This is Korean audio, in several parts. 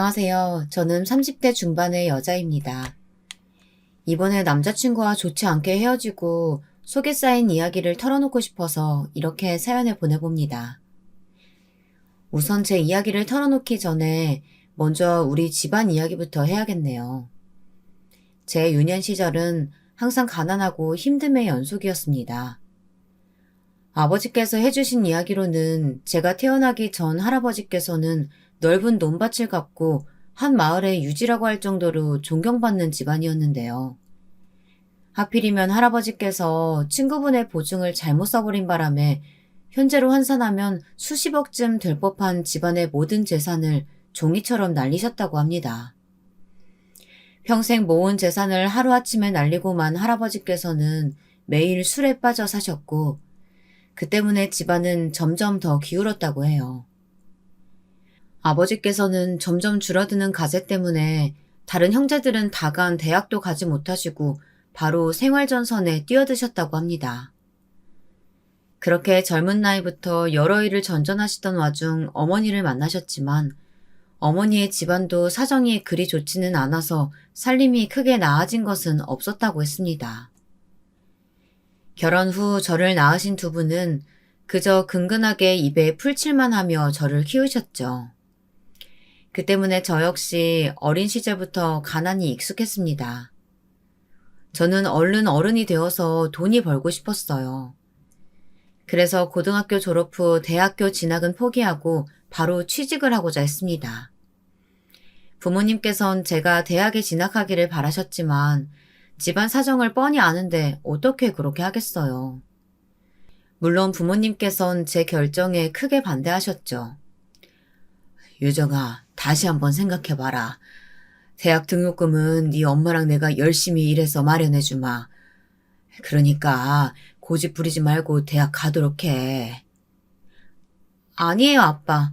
안녕하세요. 저는 30대 중반의 여자입니다. 이번에 남자친구와 좋지 않게 헤어지고 속에 쌓인 이야기를 털어놓고 싶어서 이렇게 사연을 보내봅니다. 우선 제 이야기를 털어놓기 전에 먼저 우리 집안 이야기부터 해야겠네요. 제 유년 시절은 항상 가난하고 힘듦의 연속이었습니다. 아버지께서 해주신 이야기로는 제가 태어나기 전 할아버지께서는 넓은 논밭을 갖고 한 마을의 유지라고 할 정도로 존경받는 집안이었는데요. 하필이면 할아버지께서 친구분의 보증을 잘못 써버린 바람에 현재로 환산하면 수십억쯤 될 법한 집안의 모든 재산을 종이처럼 날리셨다고 합니다. 평생 모은 재산을 하루아침에 날리고만 할아버지께서는 매일 술에 빠져 사셨고 그 때문에 집안은 점점 더 기울었다고 해요. 아버지께서는 점점 줄어드는 가재 때문에 다른 형제들은 다간 대학도 가지 못하시고 바로 생활전선에 뛰어드셨다고 합니다. 그렇게 젊은 나이부터 여러 일을 전전하시던 와중 어머니를 만나셨지만 어머니의 집안도 사정이 그리 좋지는 않아서 살림이 크게 나아진 것은 없었다고 했습니다. 결혼 후 저를 낳으신 두 분은 그저 근근하게 입에 풀칠만 하며 저를 키우셨죠. 그 때문에 저 역시 어린 시절부터 가난이 익숙했습니다. 저는 얼른 어른이 되어서 돈이 벌고 싶었어요. 그래서 고등학교 졸업 후 대학교 진학은 포기하고 바로 취직을 하고자 했습니다. 부모님께선 제가 대학에 진학하기를 바라셨지만 집안 사정을 뻔히 아는데 어떻게 그렇게 하겠어요. 물론 부모님께선 제 결정에 크게 반대하셨죠. 유정아, 다시 한번 생각해봐라. 대학 등록금은 네 엄마랑 내가 열심히 일해서 마련해주마. 그러니까 고집 부리지 말고 대학 가도록 해. 아니에요, 아빠.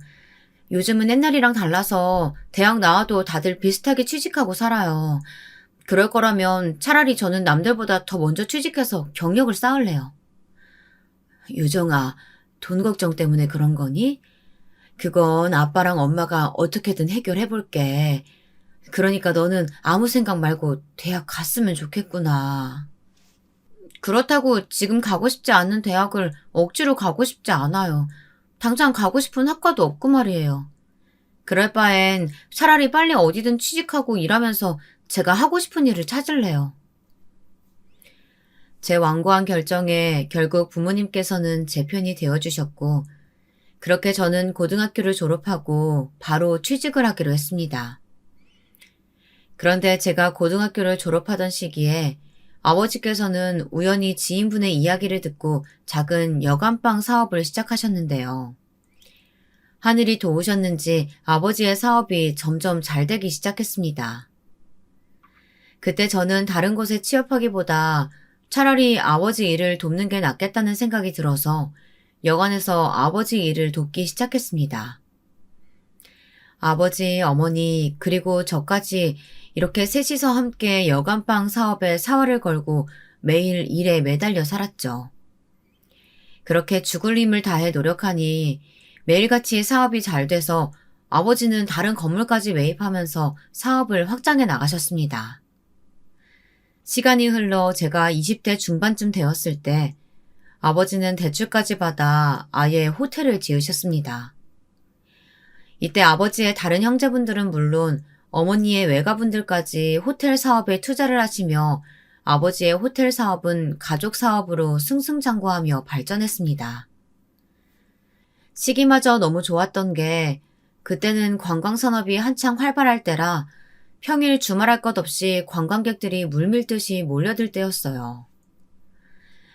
요즘은 옛날이랑 달라서 대학 나와도 다들 비슷하게 취직하고 살아요. 그럴 거라면 차라리 저는 남들보다 더 먼저 취직해서 경력을 쌓을래요. 유정아, 돈 걱정 때문에 그런 거니? 그건 아빠랑 엄마가 어떻게든 해결해 볼게. 그러니까 너는 아무 생각 말고 대학 갔으면 좋겠구나. 그렇다고 지금 가고 싶지 않은 대학을 억지로 가고 싶지 않아요. 당장 가고 싶은 학과도 없고 말이에요. 그럴 바엔 차라리 빨리 어디든 취직하고 일하면서 제가 하고 싶은 일을 찾을래요. 제 완고한 결정에 결국 부모님께서는 제 편이 되어주셨고, 그렇게 저는 고등학교를 졸업하고 바로 취직을 하기로 했습니다. 그런데 제가 고등학교를 졸업하던 시기에 아버지께서는 우연히 지인분의 이야기를 듣고 작은 여간빵 사업을 시작하셨는데요. 하늘이 도우셨는지 아버지의 사업이 점점 잘 되기 시작했습니다. 그때 저는 다른 곳에 취업하기보다 차라리 아버지 일을 돕는 게 낫겠다는 생각이 들어서 여관에서 아버지 일을 돕기 시작했습니다. 아버지, 어머니, 그리고 저까지 이렇게 셋이서 함께 여간빵 사업에 사활을 걸고 매일 일에 매달려 살았죠. 그렇게 죽을 힘을 다해 노력하니 매일같이 사업이 잘 돼서 아버지는 다른 건물까지 매입하면서 사업을 확장해 나가셨습니다. 시간이 흘러 제가 20대 중반쯤 되었을 때 아버지는 대출까지 받아 아예 호텔을 지으셨습니다. 이때 아버지의 다른 형제분들은 물론 어머니의 외가분들까지 호텔 사업에 투자를 하시며 아버지의 호텔 사업은 가족 사업으로 승승장구하며 발전했습니다. 시기마저 너무 좋았던 게 그때는 관광산업이 한창 활발할 때라 평일 주말할 것 없이 관광객들이 물밀듯이 몰려들 때였어요.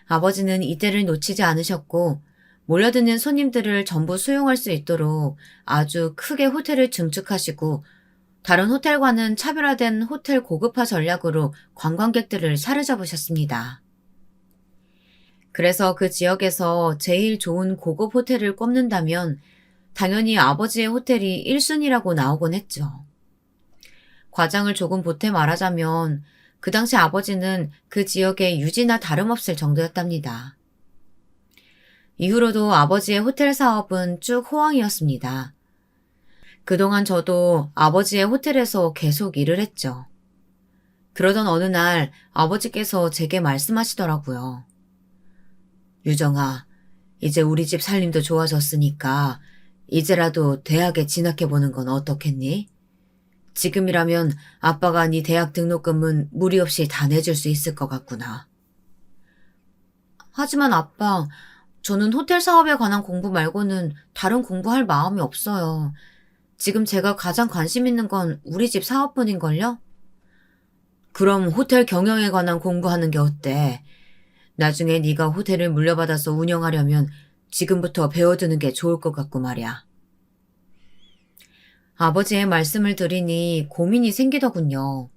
아버지는 이때를 놓치지 않으셨고 몰려드는 손님들을 전부 수용할 수 있도록 아주 크게 호텔을 증축하시고 다른 호텔과는 차별화된 호텔 고급화 전략으로 관광객들을 사로잡으셨습니다. 그래서 그 지역에서 제일 좋은 고급 호텔을 꼽는다면 당연히 아버지의 호텔이 1순위라고 나오곤 했죠. 과장을 조금 보태 말하자면 그 당시 아버지는 그 지역의 유지나 다름없을 정도였답니다. 이후로도 아버지의 호텔 사업은 쭉 호황이었습니다. 그동안 저도 아버지의 호텔에서 계속 일을 했죠. 그러던 어느 날 아버지께서 제게 말씀하시더라고요. 유정아, 이제 우리 집 살림도 좋아졌으니까 이제라도 대학에 진학해보는 건 어떻겠니? 지금이라면 아빠가 네 대학 등록금은 무리 없이 다 내줄 수 있을 것 같구나. 하지만 아빠, 저는 호텔 사업에 관한 공부 말고는 다른 공부할 마음이 없어요. 지금 제가 가장 관심 있는 건 우리 집 사업뿐인걸요? 그럼 호텔 경영에 관한 공부하는 게 어때? 나중에 네가 호텔을 물려받아서 운영하려면 지금부터 배워두는 게 좋을 것 같고 말이야. 아버지의 말씀을 들으니 고민이 생기더군요.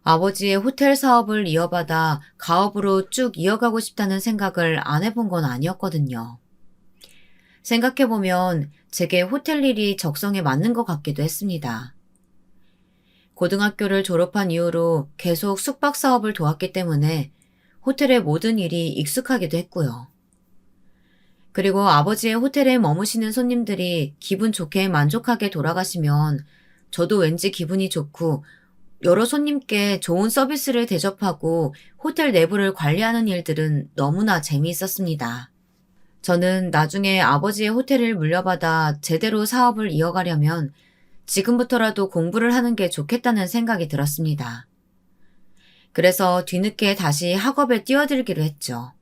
아버지의 호텔 사업을 이어받아 가업으로 쭉 이어가고 싶다는 생각을 안 해본 건 아니었거든요. 생각해보면 제게 호텔 일이 적성에 맞는 것 같기도 했습니다. 고등학교를 졸업한 이후로 계속 숙박 사업을 도왔기 때문에 호텔의 모든 일이 익숙하기도 했고요. 그리고 아버지의 호텔에 머무시는 손님들이 기분 좋게 만족하게 돌아가시면 저도 왠지 기분이 좋고 여러 손님께 좋은 서비스를 대접하고 호텔 내부를 관리하는 일들은 너무나 재미있었습니다. 저는 나중에 아버지의 호텔을 물려받아 제대로 사업을 이어가려면 지금부터라도 공부를 하는 게 좋겠다는 생각이 들었습니다. 그래서 뒤늦게 다시 학업에 뛰어들기로 했죠.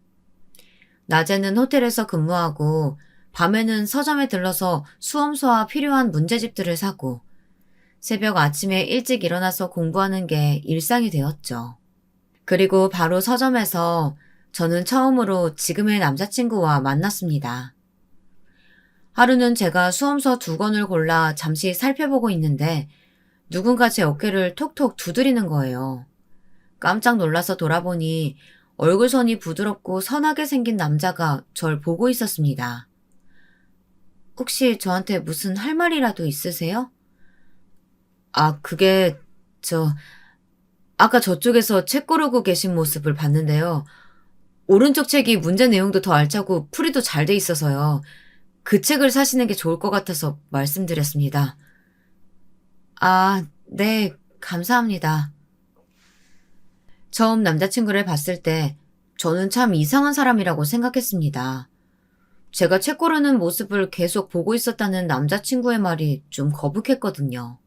낮에는 호텔에서 근무하고 밤에는 서점에 들러서 수험서와 필요한 문제집들을 사고 새벽 아침에 일찍 일어나서 공부하는 게 일상이 되었죠. 그리고 바로 서점에서 저는 처음으로 지금의 남자친구와 만났습니다. 하루는 제가 수험서 2권을 골라 잠시 살펴보고 있는데 누군가 제 어깨를 톡톡 두드리는 거예요. 깜짝 놀라서 돌아보니 얼굴선이 부드럽고 선하게 생긴 남자가 절 보고 있었습니다. 혹시 저한테 무슨 할 말이라도 있으세요? 그게 아까 저쪽에서 책 고르고 계신 모습을 봤는데요. 오른쪽 책이 문제 내용도 더 알차고 풀이도 잘 돼 있어서요. 그 책을 사시는 게 좋을 것 같아서 말씀드렸습니다. 네, 감사합니다. 처음 남자친구를 봤을 때 저는 참 이상한 사람이라고 생각했습니다. 제가 책 고르는 모습을 계속 보고 있었다는 남자친구의 말이 좀 거북했거든요.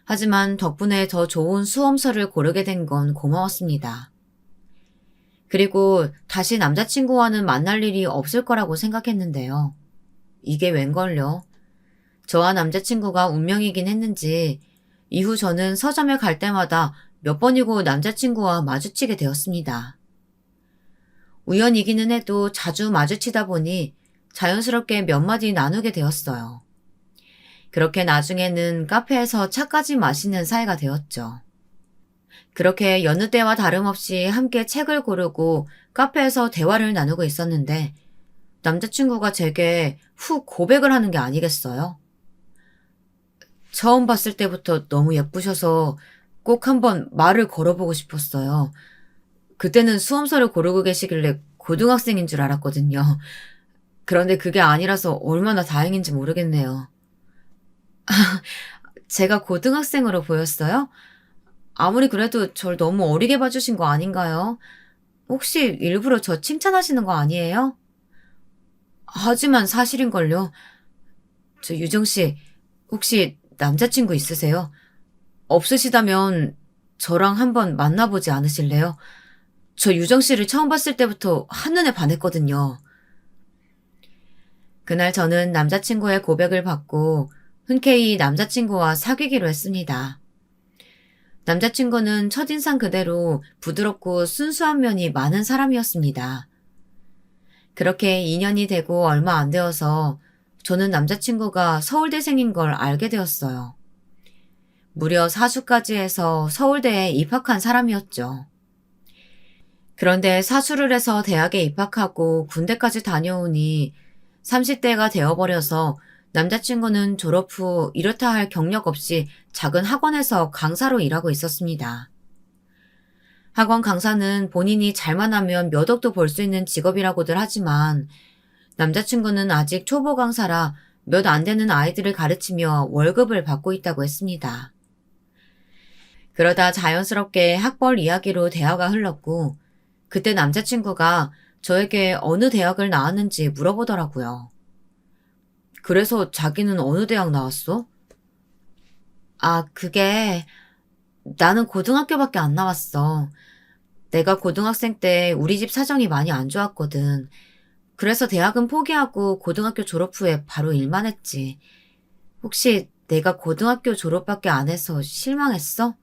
하지만 덕분에 더 좋은 수험서를 고르게 된 건 고마웠습니다. 그리고 다시 남자친구와는 만날 일이 없을 거라고 생각했는데요. 이게 웬걸요? 저와 남자친구가 운명이긴 했는지 이후 저는 서점에 갈 때마다 몇 번이고 남자친구와 마주치게 되었습니다. 우연이기는 해도 자주 마주치다 보니 자연스럽게 몇 마디 나누게 되었어요. 그렇게 나중에는 카페에서 차까지 마시는 사이가 되었죠. 그렇게 여느 때와 다름없이 함께 책을 고르고 카페에서 대화를 나누고 있었는데 남자친구가 제게 훅 고백을 하는 게 아니겠어요? 처음 봤을 때부터 너무 예쁘셔서 꼭 한번 말을 걸어보고 싶었어요. 그때는 수험서를 고르고 계시길래 고등학생인 줄 알았거든요. 그런데 그게 아니라서 얼마나 다행인지 모르겠네요. 제가 고등학생으로 보였어요? 아무리 그래도 절 너무 어리게 봐주신 거 아닌가요? 혹시 일부러 저 칭찬하시는 거 아니에요? 하지만 사실인걸요. 유정씨, 혹시 남자친구 있으세요? 없으시다면 저랑 한번 만나보지 않으실래요? 저 유정씨를 처음 봤을 때부터 한눈에 반했거든요. 그날 저는 남자친구의 고백을 받고 흔쾌히 남자친구와 사귀기로 했습니다. 남자친구는 첫인상 그대로 부드럽고 순수한 면이 많은 사람이었습니다. 그렇게 2년이 되고 얼마 안 되어서 저는 남자친구가 서울대생인 걸 알게 되었어요. 무려 사수까지 해서 서울대에 입학한 사람이었죠. 그런데 사수를 해서 대학에 입학하고 군대까지 다녀오니 30대가 되어버려서 남자친구는 졸업 후 이렇다 할 경력 없이 작은 학원에서 강사로 일하고 있었습니다. 학원 강사는 본인이 잘만 하면 몇 억도 벌 수 있는 직업이라고들 하지만 남자친구는 아직 초보 강사라 몇 안 되는 아이들을 가르치며 월급을 받고 있다고 했습니다. 그러다 자연스럽게 학벌 이야기로 대화가 흘렀고 그때 남자친구가 저에게 어느 대학을 나왔는지 물어보더라고요. 그래서 자기는 어느 대학 나왔어? 아, 그게 나는 고등학교밖에 안 나왔어. 내가 고등학생 때 우리 집 사정이 많이 안 좋았거든. 그래서 대학은 포기하고 고등학교 졸업 후에 바로 일만 했지. 혹시 내가 고등학교 졸업밖에 안 해서 실망했어?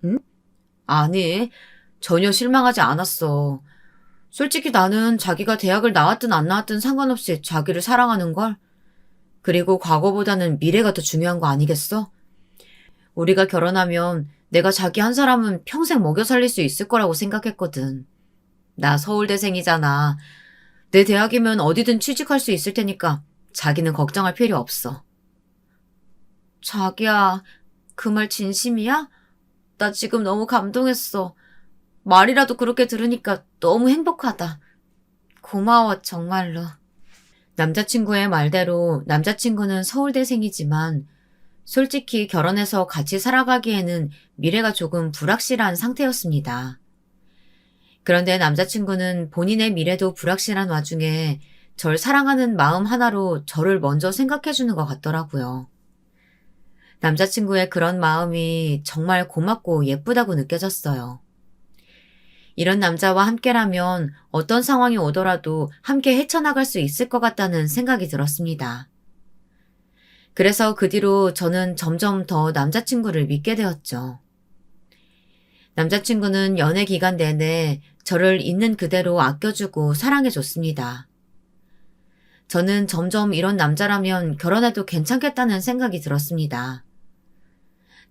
응? 아니, 전혀 실망하지 않았어. 솔직히 나는 자기가 대학을 나왔든 안 나왔든 상관없이 자기를 사랑하는걸? 그리고 과거보다는 미래가 더 중요한 거 아니겠어? 우리가 결혼하면 내가 자기 한 사람은 평생 먹여 살릴 수 있을 거라고 생각했거든. 나 서울대생이잖아. 내 대학이면 어디든 취직할 수 있을 테니까 자기는 걱정할 필요 없어. 자기야, 그 말 진심이야? 나 지금 너무 감동했어. 말이라도 그렇게 들으니까 너무 행복하다. 고마워, 정말로. 남자친구의 말대로 남자친구는 서울대생이지만 솔직히 결혼해서 같이 살아가기에는 미래가 조금 불확실한 상태였습니다. 그런데 남자친구는 본인의 미래도 불확실한 와중에 절 사랑하는 마음 하나로 저를 먼저 생각해주는 것 같더라고요. 남자친구의 그런 마음이 정말 고맙고 예쁘다고 느껴졌어요. 이런 남자와 함께라면 어떤 상황이 오더라도 함께 헤쳐나갈 수 있을 것 같다는 생각이 들었습니다. 그래서 그 뒤로 저는 점점 더 남자친구를 믿게 되었죠. 남자친구는 연애 기간 내내 저를 있는 그대로 아껴주고 사랑해줬습니다. 저는 점점 이런 남자라면 결혼해도 괜찮겠다는 생각이 들었습니다.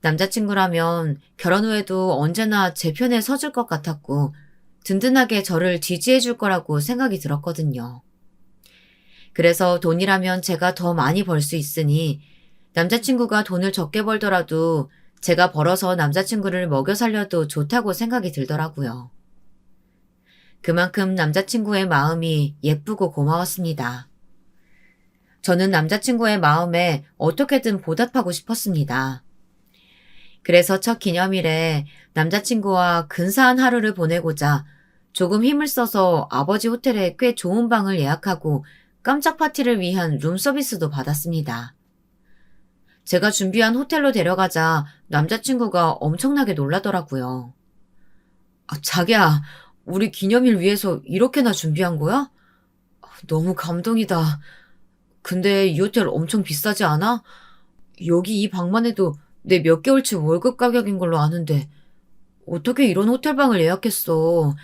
남자친구라면 결혼 후에도 언제나 제 편에 서줄 것 같았고 든든하게 저를 지지해줄 거라고 생각이 들었거든요. 그래서 돈이라면 제가 더 많이 벌 수 있으니 남자친구가 돈을 적게 벌더라도 제가 벌어서 남자친구를 먹여 살려도 좋다고 생각이 들더라고요. 그만큼 남자친구의 마음이 예쁘고 고마웠습니다. 저는 남자친구의 마음에 어떻게든 보답하고 싶었습니다. 그래서 첫 기념일에 남자친구와 근사한 하루를 보내고자 조금 힘을 써서 아버지 호텔에 꽤 좋은 방을 예약하고 깜짝 파티를 위한 룸서비스도 받았습니다. 제가 준비한 호텔로 데려가자 남자친구가 엄청나게 놀라더라고요. 아, 자기야, 우리 기념일 위해서 이렇게나 준비한 거야? 너무 감동이다. 근데 이 호텔 엄청 비싸지 않아? 여기 이 방만 해도 내 몇 개월치 월급 가격인 걸로 아는데 어떻게 이런 호텔방을 예약했어?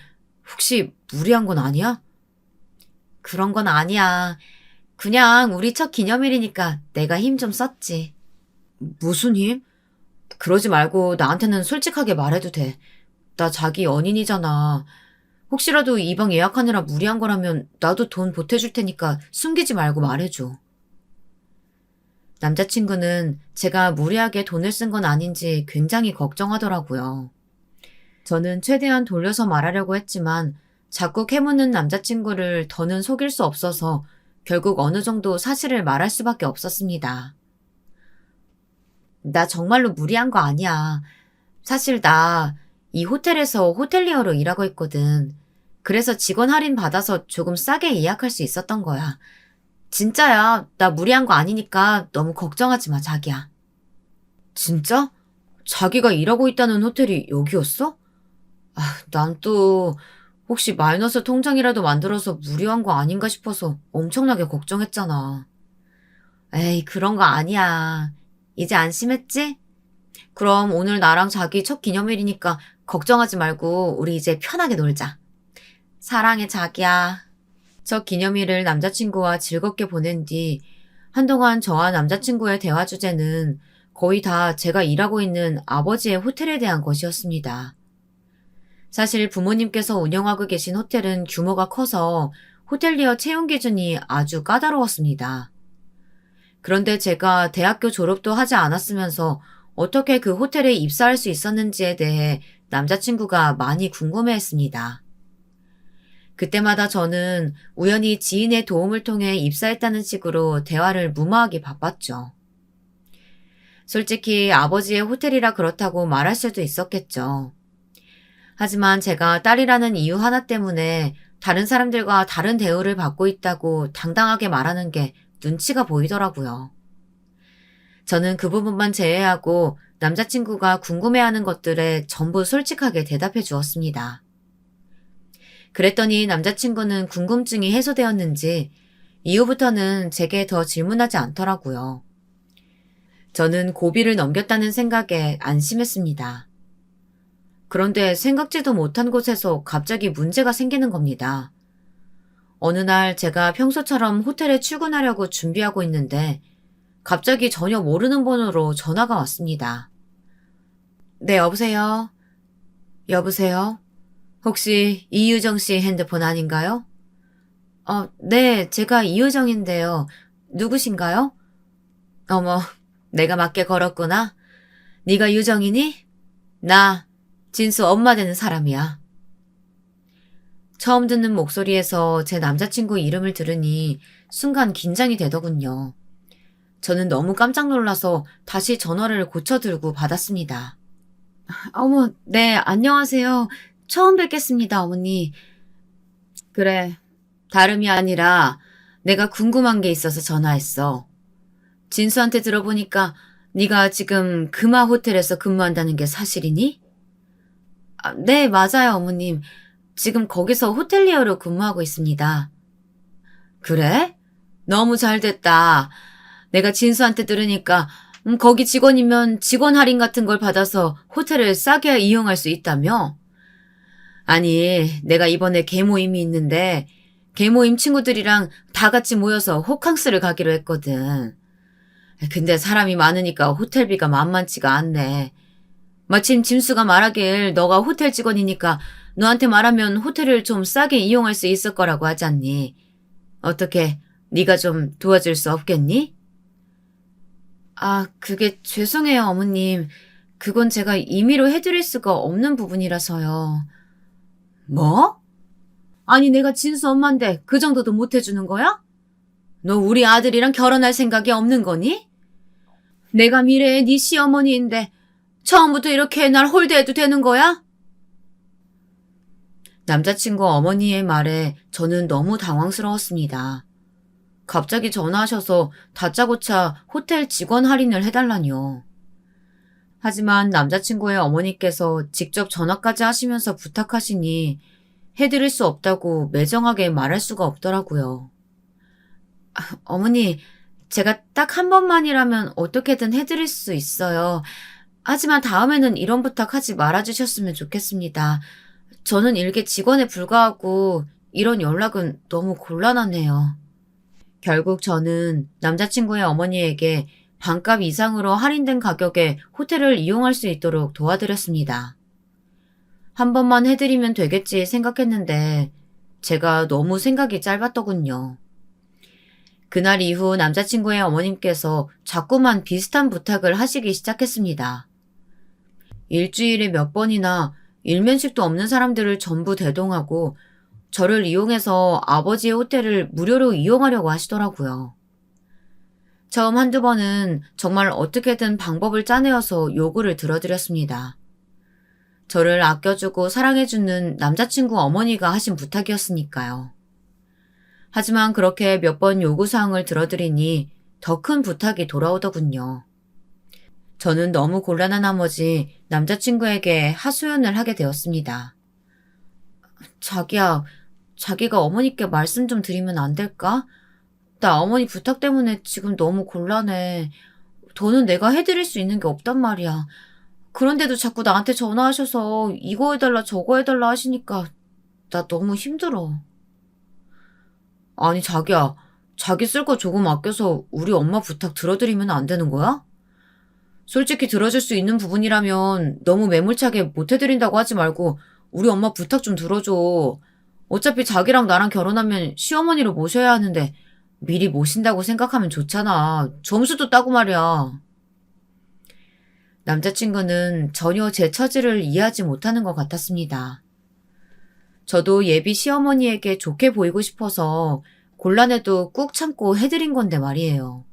혹시 무리한 건 아니야? 그런 건 아니야. 그냥 우리 첫 기념일이니까 내가 힘 좀 썼지. 무슨 힘? 그러지 말고 나한테는 솔직하게 말해도 돼. 나 자기 연인이잖아. 혹시라도 이 방 예약하느라 무리한 거라면 나도 돈 보태줄 테니까 숨기지 말고 말해줘. 남자친구는 제가 무리하게 돈을 쓴 건 아닌지 굉장히 걱정하더라고요. 저는 최대한 돌려서 말하려고 했지만 자꾸 캐묻는 남자친구를 더는 속일 수 없어서 결국 어느 정도 사실을 말할 수밖에 없었습니다. 나 정말로 무리한 거 아니야. 사실 나 이 호텔에서 호텔리어로 일하고 있거든. 그래서 직원 할인 받아서 조금 싸게 예약할 수 있었던 거야. 진짜야. 나 무리한 거 아니니까 너무 걱정하지 마, 자기야. 진짜? 자기가 일하고 있다는 호텔이 여기였어? 아, 난 또 혹시 마이너스 통장이라도 만들어서 무리한 거 아닌가 싶어서 엄청나게 걱정했잖아. 에이, 그런 거 아니야. 이제 안심했지? 그럼 오늘 나랑 자기 첫 기념일이니까 걱정하지 말고 우리 이제 편하게 놀자. 사랑해, 자기야. 첫 기념일을 남자친구와 즐겁게 보낸 뒤 한동안 저와 남자친구의 대화 주제는 거의 다 제가 일하고 있는 아버지의 호텔에 대한 것이었습니다. 사실 부모님께서 운영하고 계신 호텔은 규모가 커서 호텔리어 채용 기준이 아주 까다로웠습니다. 그런데 제가 대학교 졸업도 하지 않았으면서 어떻게 그 호텔에 입사할 수 있었는지에 대해 남자친구가 많이 궁금해했습니다. 그때마다 저는 우연히 지인의 도움을 통해 입사했다는 식으로 대화를 무마하기 바빴죠. 솔직히 아버지의 호텔이라 그렇다고 말할 수도 있었겠죠. 하지만 제가 딸이라는 이유 하나 때문에 다른 사람들과 다른 대우를 받고 있다고 당당하게 말하는 게 눈치가 보이더라고요. 저는 그 부분만 제외하고 남자친구가 궁금해하는 것들에 전부 솔직하게 대답해 주었습니다. 그랬더니 남자친구는 궁금증이 해소되었는지 이후부터는 제게 더 질문하지 않더라고요. 저는 고비를 넘겼다는 생각에 안심했습니다. 그런데 생각지도 못한 곳에서 갑자기 문제가 생기는 겁니다. 어느 날 제가 평소처럼 호텔에 출근하려고 준비하고 있는데 갑자기 전혀 모르는 번호로 전화가 왔습니다. 네, 여보세요? 여보세요? 혹시 이유정 씨 핸드폰 아닌가요? 네, 제가 이유정인데요. 누구신가요? 어머, 내가 맞게 걸었구나. 네가 유정이니? 나 진수 엄마 되는 사람이야. 처음 듣는 목소리에서 제 남자친구 이름을 들으니 순간 긴장이 되더군요. 저는 너무 깜짝 놀라서 다시 전화를 고쳐들고 받았습니다. 어머, 네, 안녕하세요. 처음 뵙겠습니다, 어머니. 그래, 다름이 아니라 내가 궁금한 게 있어서 전화했어. 진수한테 들어보니까 네가 지금 금화 호텔에서 근무한다는 게 사실이니? 네, 맞아요, 어머님. 지금 거기서 호텔리어로 근무하고 있습니다. 그래? 너무 잘 됐다. 내가 진수한테 들으니까 거기 직원이면 직원 할인 같은 걸 받아서 호텔을 싸게 이용할 수 있다며? 아니, 내가 이번에 개모임이 있는데 개모임 친구들이랑 다 같이 모여서 호캉스를 가기로 했거든. 근데 사람이 많으니까 호텔비가 만만치가 않네. 마침 진수가 말하길 너가 호텔 직원이니까 너한테 말하면 호텔을 좀 싸게 이용할 수 있을 거라고 하지 않니? 어떻게 네가 좀 도와줄 수 없겠니? 그게 죄송해요, 어머님. 그건 제가 임의로 해드릴 수가 없는 부분이라서요. 뭐? 아니, 내가 진수 엄마인데 그 정도도 못 해주는 거야? 너 우리 아들이랑 결혼할 생각이 없는 거니? 내가 미래의 네 시어머니인데 처음부터 이렇게 날 홀대해도 되는 거야? 남자친구 어머니의 말에 저는 너무 당황스러웠습니다. 갑자기 전화하셔서 다짜고짜 호텔 직원 할인을 해달라뇨. 하지만 남자친구의 어머니께서 직접 전화까지 하시면서 부탁하시니 해드릴 수 없다고 매정하게 말할 수가 없더라고요. 어머니, 제가 딱 한 번만이라면 어떻게든 해드릴 수 있어요. 하지만 다음에는 이런 부탁하지 말아주셨으면 좋겠습니다. 저는 일개 직원에 불과하고 이런 연락은 너무 곤란하네요. 결국 저는 남자친구의 어머니에게 반값 이상으로 할인된 가격에 호텔을 이용할 수 있도록 도와드렸습니다. 한 번만 해드리면 되겠지 생각했는데 제가 너무 생각이 짧았더군요. 그날 이후 남자친구의 어머님께서 자꾸만 비슷한 부탁을 하시기 시작했습니다. 일주일에 몇 번이나 일면식도 없는 사람들을 전부 대동하고 저를 이용해서 아버지의 호텔을 무료로 이용하려고 하시더라고요. 처음 한두 번은 정말 어떻게든 방법을 짜내어서 요구를 들어드렸습니다. 저를 아껴주고 사랑해주는 남자친구 어머니가 하신 부탁이었으니까요. 하지만 그렇게 몇 번 요구사항을 들어드리니 더 큰 부탁이 돌아오더군요. 저는 너무 곤란한 나머지 남자친구에게 하소연을 하게 되었습니다. 자기야, 자기가 어머니께 말씀 좀 드리면 안 될까? 나 어머니 부탁 때문에 지금 너무 곤란해. 더는 내가 해드릴 수 있는 게 없단 말이야. 그런데도 자꾸 나한테 전화하셔서 이거 해달라 저거 해달라 하시니까 나 너무 힘들어. 아니 자기야, 자기 쓸 거 조금 아껴서 우리 엄마 부탁 들어드리면 안 되는 거야? 솔직히 들어줄 수 있는 부분이라면 너무 매몰차게 못 해드린다고 하지 말고 우리 엄마 부탁 좀 들어줘. 어차피 자기랑 나랑 결혼하면 시어머니로 모셔야 하는데 미리 모신다고 생각하면 좋잖아. 점수도 따고 말이야. 남자친구는 전혀 제 처지를 이해하지 못하는 것 같았습니다. 저도 예비 시어머니에게 좋게 보이고 싶어서 곤란해도 꾹 참고 해드린 건데 말이에요.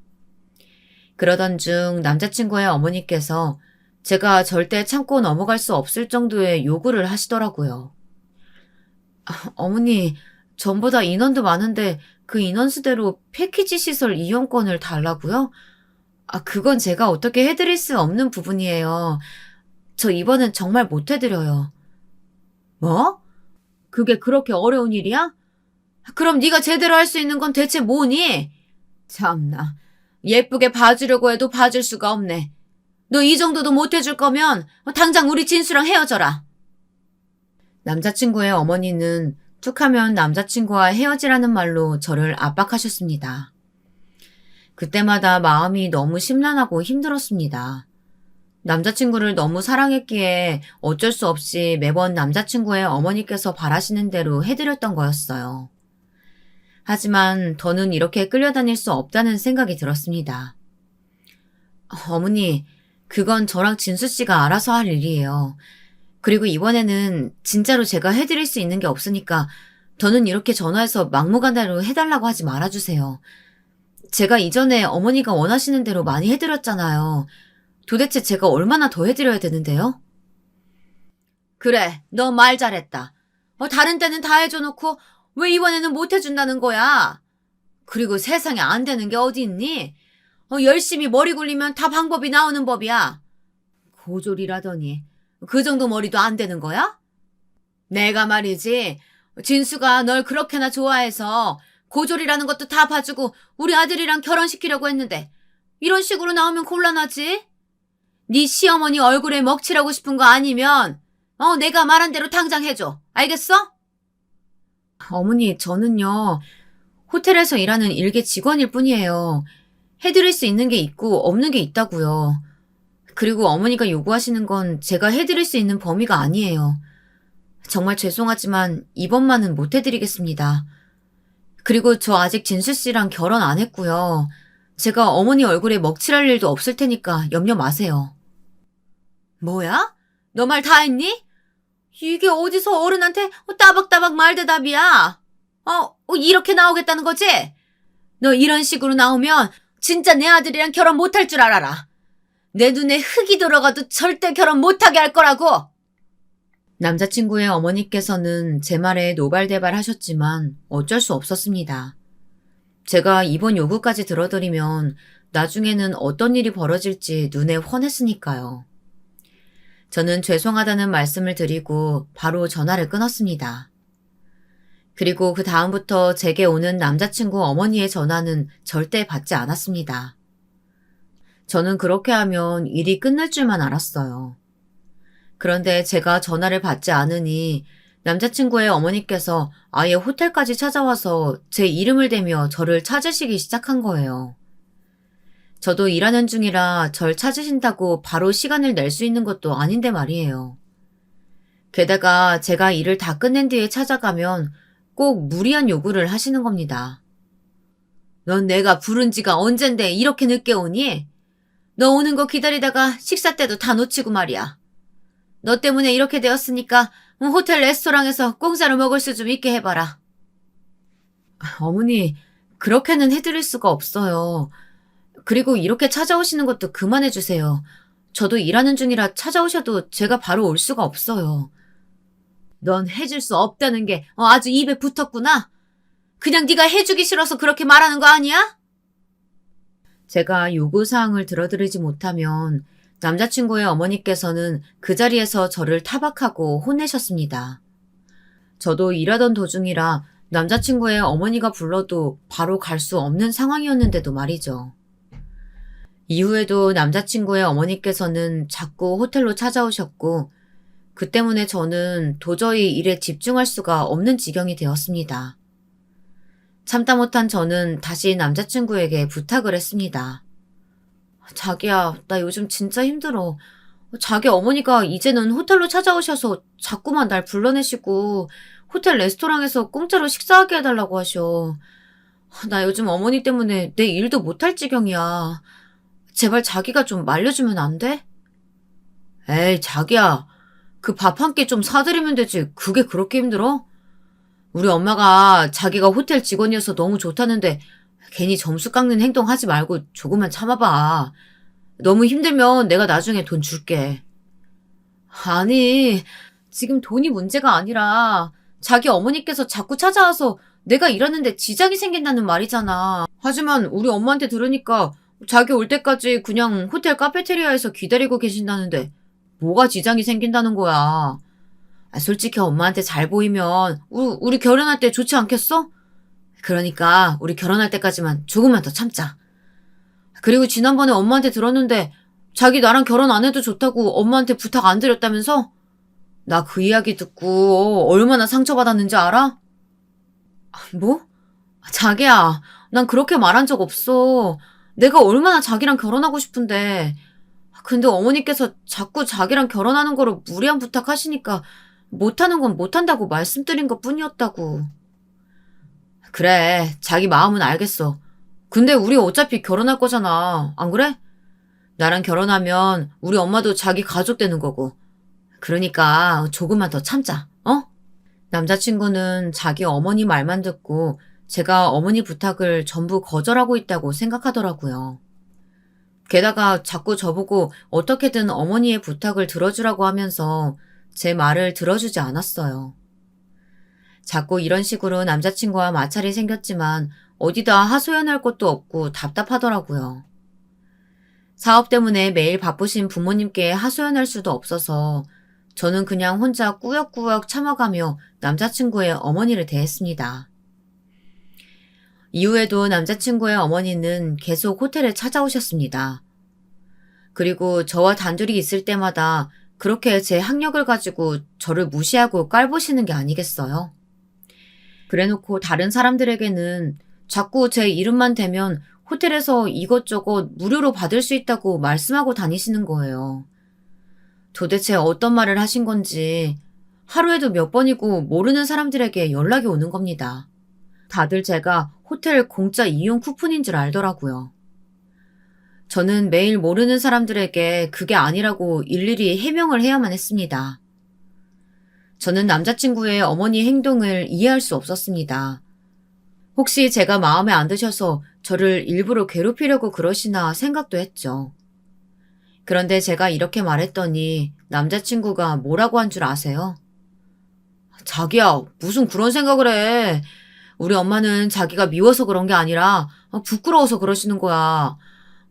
그러던 중 남자친구의 어머니께서 제가 절대 참고 넘어갈 수 없을 정도의 요구를 하시더라고요. 어머니, 전보다 인원도 많은데 그 인원수대로 패키지 시설 이용권을 달라고요? 그건 제가 어떻게 해드릴 수 없는 부분이에요. 저 이번엔 정말 못 해드려요. 뭐? 그게 그렇게 어려운 일이야? 그럼 네가 제대로 할 수 있는 건 대체 뭐니? 참나, 예쁘게 봐주려고 해도 봐줄 수가 없네. 너 이 정도도 못 해줄 거면 당장 우리 진수랑 헤어져라. 남자친구의 어머니는 툭하면 남자친구와 헤어지라는 말로 저를 압박하셨습니다. 그때마다 마음이 너무 심란하고 힘들었습니다. 남자친구를 너무 사랑했기에 어쩔 수 없이 매번 남자친구의 어머니께서 바라시는 대로 해드렸던 거였어요. 하지만 더는 이렇게 끌려다닐 수 없다는 생각이 들었습니다. 어머니, 그건 저랑 진수 씨가 알아서 할 일이에요. 그리고 이번에는 진짜로 제가 해드릴 수 있는 게 없으니까 더는 이렇게 전화해서 막무가내로 해달라고 하지 말아주세요. 제가 이전에 어머니가 원하시는 대로 많이 해드렸잖아요. 도대체 제가 얼마나 더 해드려야 되는데요? 그래, 너 말 잘했다. 다른 때는 다 해줘놓고 왜 이번에는 못 해준다는 거야? 그리고 세상에 안 되는 게 어디 있니? 열심히 머리 굴리면 다 방법이 나오는 법이야. 고졸이라더니 그 정도 머리도 안 되는 거야? 내가 말이지, 진수가 널 그렇게나 좋아해서 고졸이라는 것도 다 봐주고 우리 아들이랑 결혼시키려고 했는데 이런 식으로 나오면 곤란하지? 네 시어머니 얼굴에 먹칠하고 싶은 거 아니면 내가 말한 대로 당장 해줘. 알겠어? 어머니, 저는요, 호텔에서 일하는 일개 직원일 뿐이에요. 해드릴 수 있는 게 있고 없는 게 있다고요. 그리고 어머니가 요구하시는 건 제가 해드릴 수 있는 범위가 아니에요. 정말 죄송하지만 이번만은 못 해드리겠습니다. 그리고 저 아직 진수 씨랑 결혼 안 했고요. 제가 어머니 얼굴에 먹칠할 일도 없을 테니까 염려 마세요. 뭐야? 너 말 다 했니? 이게 어디서 어른한테 따박따박 말대답이야? 이렇게 나오겠다는 거지? 너 이런 식으로 나오면 진짜 내 아들이랑 결혼 못할 줄 알아라. 내 눈에 흙이 들어가도 절대 결혼 못하게 할 거라고. 남자친구의 어머니께서는 제 말에 노발대발 하셨지만 어쩔 수 없었습니다. 제가 이번 요구까지 들어드리면 나중에는 어떤 일이 벌어질지 눈에 훤했으니까요. 저는 죄송하다는 말씀을 드리고 바로 전화를 끊었습니다. 그리고 그 다음부터 제게 오는 남자친구 어머니의 전화는 절대 받지 않았습니다. 저는 그렇게 하면 일이 끝날 줄만 알았어요. 그런데 제가 전화를 받지 않으니 남자친구의 어머니께서 아예 호텔까지 찾아와서 제 이름을 대며 저를 찾으시기 시작한 거예요. 저도 일하는 중이라 절 찾으신다고 바로 시간을 낼 수 있는 것도 아닌데 말이에요. 게다가 제가 일을 다 끝낸 뒤에 찾아가면 꼭 무리한 요구를 하시는 겁니다. 넌 내가 부른 지가 언젠데 이렇게 늦게 오니? 너 오는 거 기다리다가 식사 때도 다 놓치고 말이야. 너 때문에 이렇게 되었으니까 호텔 레스토랑에서 공짜로 먹을 수 좀 있게 해봐라. 어머니, 그렇게는 해드릴 수가 없어요. 그리고 이렇게 찾아오시는 것도 그만해주세요. 저도 일하는 중이라 찾아오셔도 제가 바로 올 수가 없어요. 넌 해줄 수 없다는 게 아주 입에 붙었구나. 그냥 네가 해주기 싫어서 그렇게 말하는 거 아니야? 제가 요구사항을 들어드리지 못하면 남자친구의 어머니께서는 그 자리에서 저를 타박하고 혼내셨습니다. 저도 일하던 도중이라 남자친구의 어머니가 불러도 바로 갈 수 없는 상황이었는데도 말이죠. 이후에도 남자친구의 어머니께서는 자꾸 호텔로 찾아오셨고 그 때문에 저는 도저히 일에 집중할 수가 없는 지경이 되었습니다. 참다 못한 저는 다시 남자친구에게 부탁을 했습니다. 자기야, 나 요즘 진짜 힘들어. 자기 어머니가 이제는 호텔로 찾아오셔서 자꾸만 날 불러내시고 호텔 레스토랑에서 공짜로 식사하게 해달라고 하셔. 나 요즘 어머니 때문에 내 일도 못할 지경이야. 제발 자기가 좀 말려주면 안 돼? 에이, 자기야. 그 밥 한 끼 좀 사드리면 되지. 그게 그렇게 힘들어? 우리 엄마가 자기가 호텔 직원이어서 너무 좋다는데 괜히 점수 깎는 행동 하지 말고 조금만 참아봐. 너무 힘들면 내가 나중에 돈 줄게. 아니, 지금 돈이 문제가 아니라 자기 어머니께서 자꾸 찾아와서 내가 일하는데 지장이 생긴다는 말이잖아. 하지만 우리 엄마한테 들으니까 자기 올 때까지 그냥 호텔 카페테리아에서 기다리고 계신다는데 뭐가 지장이 생긴다는 거야. 솔직히 엄마한테 잘 보이면 우리 결혼할 때 좋지 않겠어? 그러니까 우리 결혼할 때까지만 조금만 더 참자. 그리고 지난번에 엄마한테 들었는데 자기 나랑 결혼 안 해도 좋다고 엄마한테 부탁 안 드렸다면서? 나 그 이야기 듣고 얼마나 상처받았는지 알아? 뭐? 자기야, 난 그렇게 말한 적 없어. 내가 얼마나 자기랑 결혼하고 싶은데. 근데 어머니께서 자꾸 자기랑 결혼하는 거로 무리한 부탁하시니까 못하는 건 못한다고 말씀드린 것 뿐이었다고. 그래, 자기 마음은 알겠어. 근데 우리 어차피 결혼할 거잖아. 안 그래? 나랑 결혼하면 우리 엄마도 자기 가족 되는 거고. 그러니까 조금만 더 참자, 어? 남자친구는 자기 어머니 말만 듣고 제가 어머니 부탁을 전부 거절하고 있다고 생각하더라고요. 게다가 자꾸 저보고 어떻게든 어머니의 부탁을 들어주라고 하면서 제 말을 들어주지 않았어요. 자꾸 이런 식으로 남자친구와 마찰이 생겼지만 어디다 하소연할 것도 없고 답답하더라고요. 사업 때문에 매일 바쁘신 부모님께 하소연할 수도 없어서 저는 그냥 혼자 꾸역꾸역 참아가며 남자친구의 어머니를 대했습니다. 이후에도 남자친구의 어머니는 계속 호텔에 찾아오셨습니다. 그리고 저와 단둘이 있을 때마다 그렇게 제 학력을 가지고 저를 무시하고 깔보시는 게 아니겠어요? 그래놓고 다른 사람들에게는 자꾸 제 이름만 대면 호텔에서 이것저것 무료로 받을 수 있다고 말씀하고 다니시는 거예요. 도대체 어떤 말을 하신 건지 하루에도 몇 번이고 모르는 사람들에게 연락이 오는 겁니다. 다들 제가 호텔 공짜 이용 쿠폰인 줄 알더라고요. 저는 매일 모르는 사람들에게 그게 아니라고 일일이 해명을 해야만 했습니다. 저는 남자친구의 어머니 행동을 이해할 수 없었습니다. 혹시 제가 마음에 안 드셔서 저를 일부러 괴롭히려고 그러시나 생각도 했죠. 그런데 제가 이렇게 말했더니 남자친구가 뭐라고 한 줄 아세요? 자기야, 무슨 그런 생각을 해. 우리 엄마는 자기가 미워서 그런 게 아니라 부끄러워서 그러시는 거야.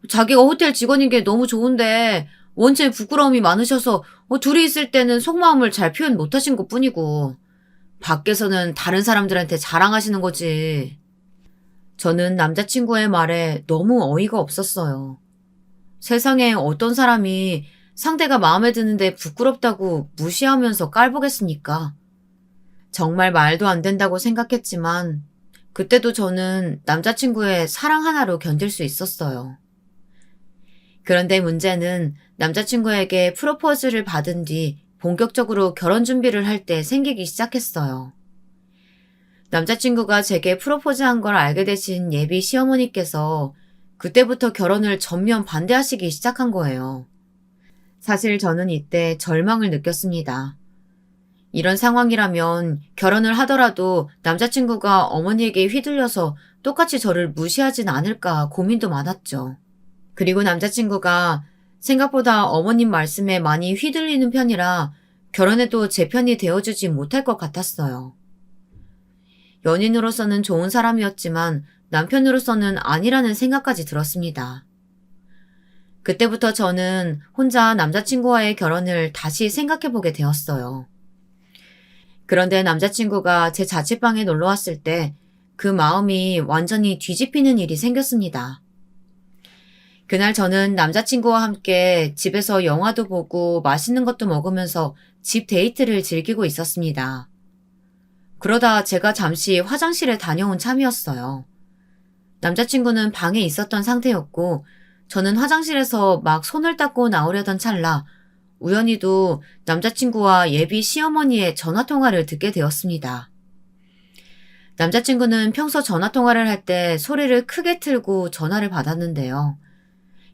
자기가 호텔 직원인 게 너무 좋은데 원체 부끄러움이 많으셔서 둘이 있을 때는 속마음을 잘 표현 못 하신 것 뿐이고 밖에서는 다른 사람들한테 자랑하시는 거지. 저는 남자친구의 말에 너무 어이가 없었어요. 세상에 어떤 사람이 상대가 마음에 드는데 부끄럽다고 무시하면서 깔보겠습니까? 정말 말도 안 된다고 생각했지만 그때도 저는 남자친구의 사랑 하나로 견딜 수 있었어요. 그런데 문제는 남자친구에게 프로포즈를 받은 뒤 본격적으로 결혼 준비를 할 때 생기기 시작했어요. 남자친구가 제게 프로포즈한 걸 알게 되신 예비 시어머니께서 그때부터 결혼을 전면 반대하시기 시작한 거예요. 사실 저는 이때 절망을 느꼈습니다. 이런 상황이라면 결혼을 하더라도 남자친구가 어머니에게 휘둘려서 똑같이 저를 무시하진 않을까 고민도 많았죠. 그리고 남자친구가 생각보다 어머님 말씀에 많이 휘둘리는 편이라 결혼해도 제 편이 되어주지 못할 것 같았어요. 연인으로서는 좋은 사람이었지만 남편으로서는 아니라는 생각까지 들었습니다. 그때부터 저는 혼자 남자친구와의 결혼을 다시 생각해보게 되었어요. 그런데 남자친구가 제 자취방에 놀러 왔을 때 그 마음이 완전히 뒤집히는 일이 생겼습니다. 그날 저는 남자친구와 함께 집에서 영화도 보고 맛있는 것도 먹으면서 집 데이트를 즐기고 있었습니다. 그러다 제가 잠시 화장실에 다녀온 참이었어요. 남자친구는 방에 있었던 상태였고 저는 화장실에서 막 손을 닦고 나오려던 찰나 우연히도 남자친구와 예비 시어머니의 전화통화를 듣게 되었습니다. 남자친구는 평소 전화통화를 할 때 소리를 크게 틀고 전화를 받았는데요.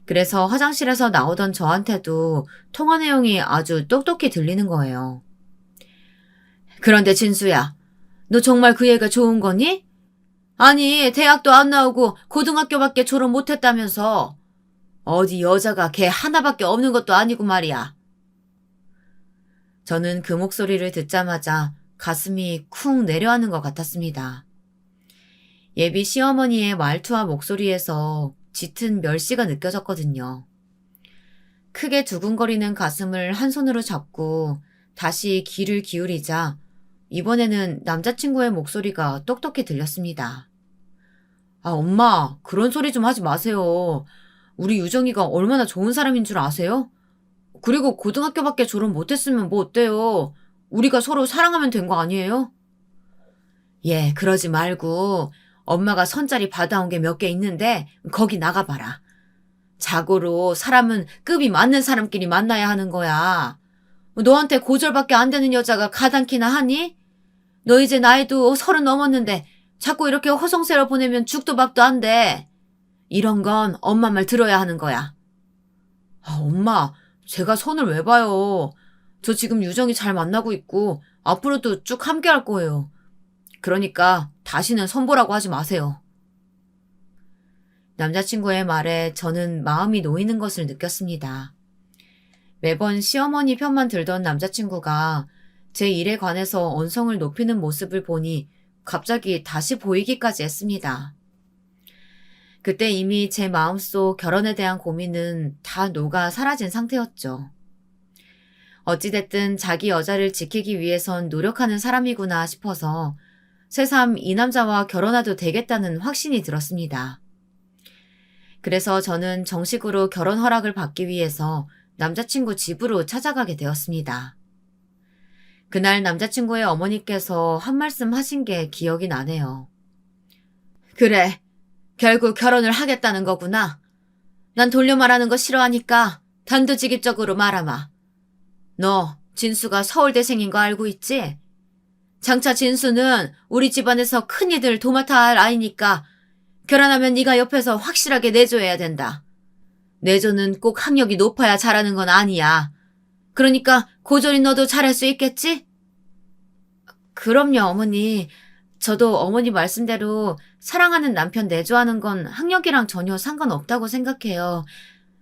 그래서 화장실에서 나오던 저한테도 통화 내용이 아주 똑똑히 들리는 거예요. 그런데 진수야, 너 정말 그 애가 좋은 거니? 아니, 대학도 안 나오고 고등학교밖에 졸업 못했다면서. 어디 여자가 걔 하나밖에 없는 것도 아니고 말이야. 저는 그 목소리를 듣자마자 가슴이 쿵 내려앉는 것 같았습니다. 예비 시어머니의 말투와 목소리에서 짙은 멸시가 느껴졌거든요. 크게 두근거리는 가슴을 한 손으로 잡고 다시 귀를 기울이자 이번에는 남자친구의 목소리가 똑똑히 들렸습니다. 아, 엄마, 그런 소리 좀 하지 마세요. 우리 유정이가 얼마나 좋은 사람인 줄 아세요? 그리고 고등학교밖에 졸업 못했으면 뭐 어때요? 우리가 서로 사랑하면 된 거 아니에요? 예, 그러지 말고 엄마가 선자리 받아온 게 몇 개 있는데 거기 나가봐라. 자고로 사람은 급이 맞는 사람끼리 만나야 하는 거야. 너한테 고절밖에 안 되는 여자가 가당키나 하니? 너 이제 나이도 30 넘었는데 자꾸 이렇게 허송세로 보내면 죽도 밥도 안 돼. 이런 건 엄마 말 들어야 하는 거야. 아, 엄마, 제가 손을 왜 봐요? 저 지금 유정이 잘 만나고 있고 앞으로도 쭉 함께 할 거예요. 그러니까 다시는 손보라고 하지 마세요. 남자친구의 말에 저는 마음이 놓이는 것을 느꼈습니다. 매번 시어머니 편만 들던 남자친구가 제 일에 관해서 언성을 높이는 모습을 보니 갑자기 다시 보이기까지 했습니다. 그때 이미 제 마음속 결혼에 대한 고민은 다 녹아 사라진 상태였죠. 어찌됐든 자기 여자를 지키기 위해선 노력하는 사람이구나 싶어서 새삼 이 남자와 결혼해도 되겠다는 확신이 들었습니다. 그래서 저는 정식으로 결혼 허락을 받기 위해서 남자친구 집으로 찾아가게 되었습니다. 그날 남자친구의 어머니께서 한 말씀 하신 게 기억이 나네요. 그래, 결국 결혼을 하겠다는 거구나. 난 돌려 말하는 거 싫어하니까 단도직입적으로 말하마. 너 진수가 서울대생인 거 알고 있지? 장차 진수는 우리 집안에서 큰이들 도맡아 할 아이니까 결혼하면 네가 옆에서 확실하게 내줘야 된다. 내조는 꼭 학력이 높아야 잘하는 건 아니야. 그러니까 고졸인 너도 잘할 수 있겠지? 그럼요, 어머니. 저도 어머니 말씀대로 사랑하는 남편 내조하는 건 학력이랑 전혀 상관없다고 생각해요.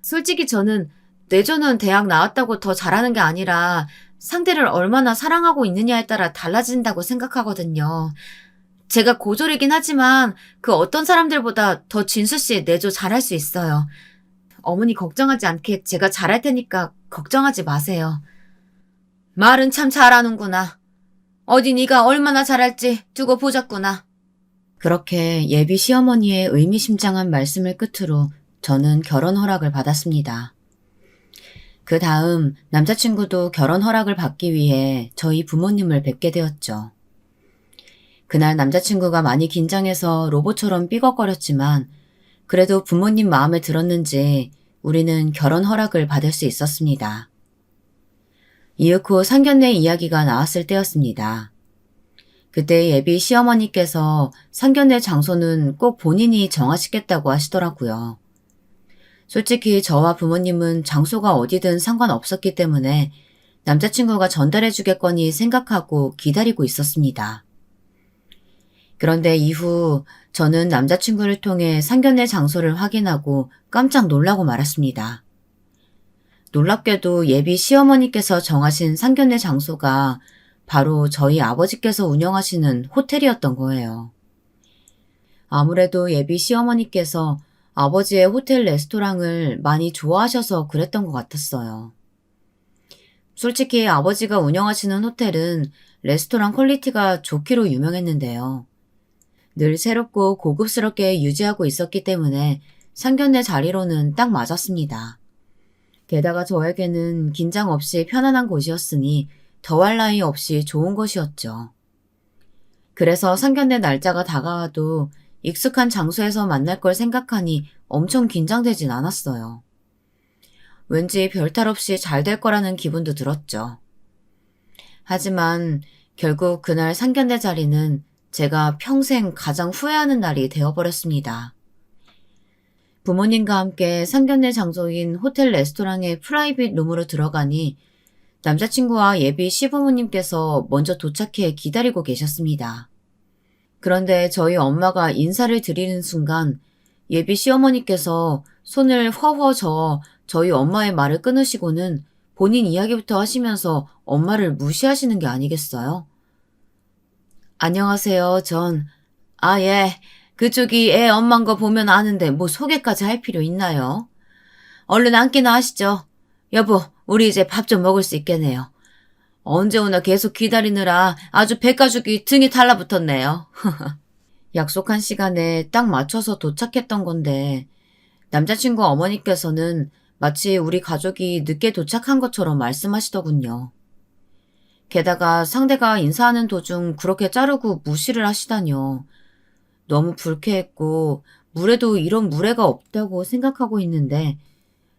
솔직히 저는 내조는 대학 나왔다고 더 잘하는 게 아니라 상대를 얼마나 사랑하고 있느냐에 따라 달라진다고 생각하거든요. 제가 고졸이긴 하지만 그 어떤 사람들보다 더 진수 씨 내조 잘할 수 있어요. 어머니 걱정하지 않게 제가 잘할 테니까 걱정하지 마세요. 말은 참 잘하는구나. 어디 네가 얼마나 잘할지 두고 보자꾸나. 그렇게 예비 시어머니의 의미심장한 말씀을 끝으로 저는 결혼 허락을 받았습니다. 그 다음 남자친구도 결혼 허락을 받기 위해 저희 부모님을 뵙게 되었죠. 그날 남자친구가 많이 긴장해서 로봇처럼 삐걱거렸지만 그래도 부모님 마음에 들었는지 우리는 결혼 허락을 받을 수 있었습니다. 이윽고 상견례 이야기가 나왔을 때였습니다. 그때 예비 시어머니께서 상견례 장소는 꼭 본인이 정하시겠다고 하시더라고요. 솔직히 저와 부모님은 장소가 어디든 상관없었기 때문에 남자친구가 전달해 주겠거니 생각하고 기다리고 있었습니다. 그런데 이후 저는 남자친구를 통해 상견례 장소를 확인하고 깜짝 놀라고 말았습니다. 놀랍게도 예비 시어머니께서 정하신 상견례 장소가 바로 저희 아버지께서 운영하시는 호텔이었던 거예요. 아무래도 예비 시어머니께서 아버지의 호텔 레스토랑을 많이 좋아하셔서 그랬던 것 같았어요. 솔직히 아버지가 운영하시는 호텔은 레스토랑 퀄리티가 좋기로 유명했는데요. 늘 새롭고 고급스럽게 유지하고 있었기 때문에 상견례 자리로는 딱 맞았습니다. 게다가 저에게는 긴장 없이 편안한 곳이었으니 더할 나위 없이 좋은 것이었죠. 그래서 상견례 날짜가 다가와도 익숙한 장소에서 만날 걸 생각하니 엄청 긴장되진 않았어요. 왠지 별탈 없이 잘 될 거라는 기분도 들었죠. 하지만 결국 그날 상견례 자리는 제가 평생 가장 후회하는 날이 되어버렸습니다. 부모님과 함께 상견례 장소인 호텔 레스토랑의 프라이빗 룸으로 들어가니 남자친구와 예비 시부모님께서 먼저 도착해 기다리고 계셨습니다. 그런데 저희 엄마가 인사를 드리는 순간 예비 시어머니께서 손을 허허 저어 저희 엄마의 말을 끊으시고는 본인 이야기부터 하시면서 엄마를 무시하시는 게 아니겠어요? 안녕하세요, 예. 그쪽이 애 엄만 거 보면 아는데 뭐 소개까지 할 필요 있나요? 얼른 앉기나 하시죠. 여보, 우리 이제 밥 좀 먹을 수 있겠네요. 언제 오나 계속 기다리느라 아주 배가죽이 등에 달라붙었네요. 약속한 시간에 딱 맞춰서 도착했던 건데 남자친구 어머니께서는 마치 우리 가족이 늦게 도착한 것처럼 말씀하시더군요. 게다가 상대가 인사하는 도중 그렇게 자르고 무시를 하시다뇨. 너무 불쾌했고 물에도 이런 무례가 없다고 생각하고 있는데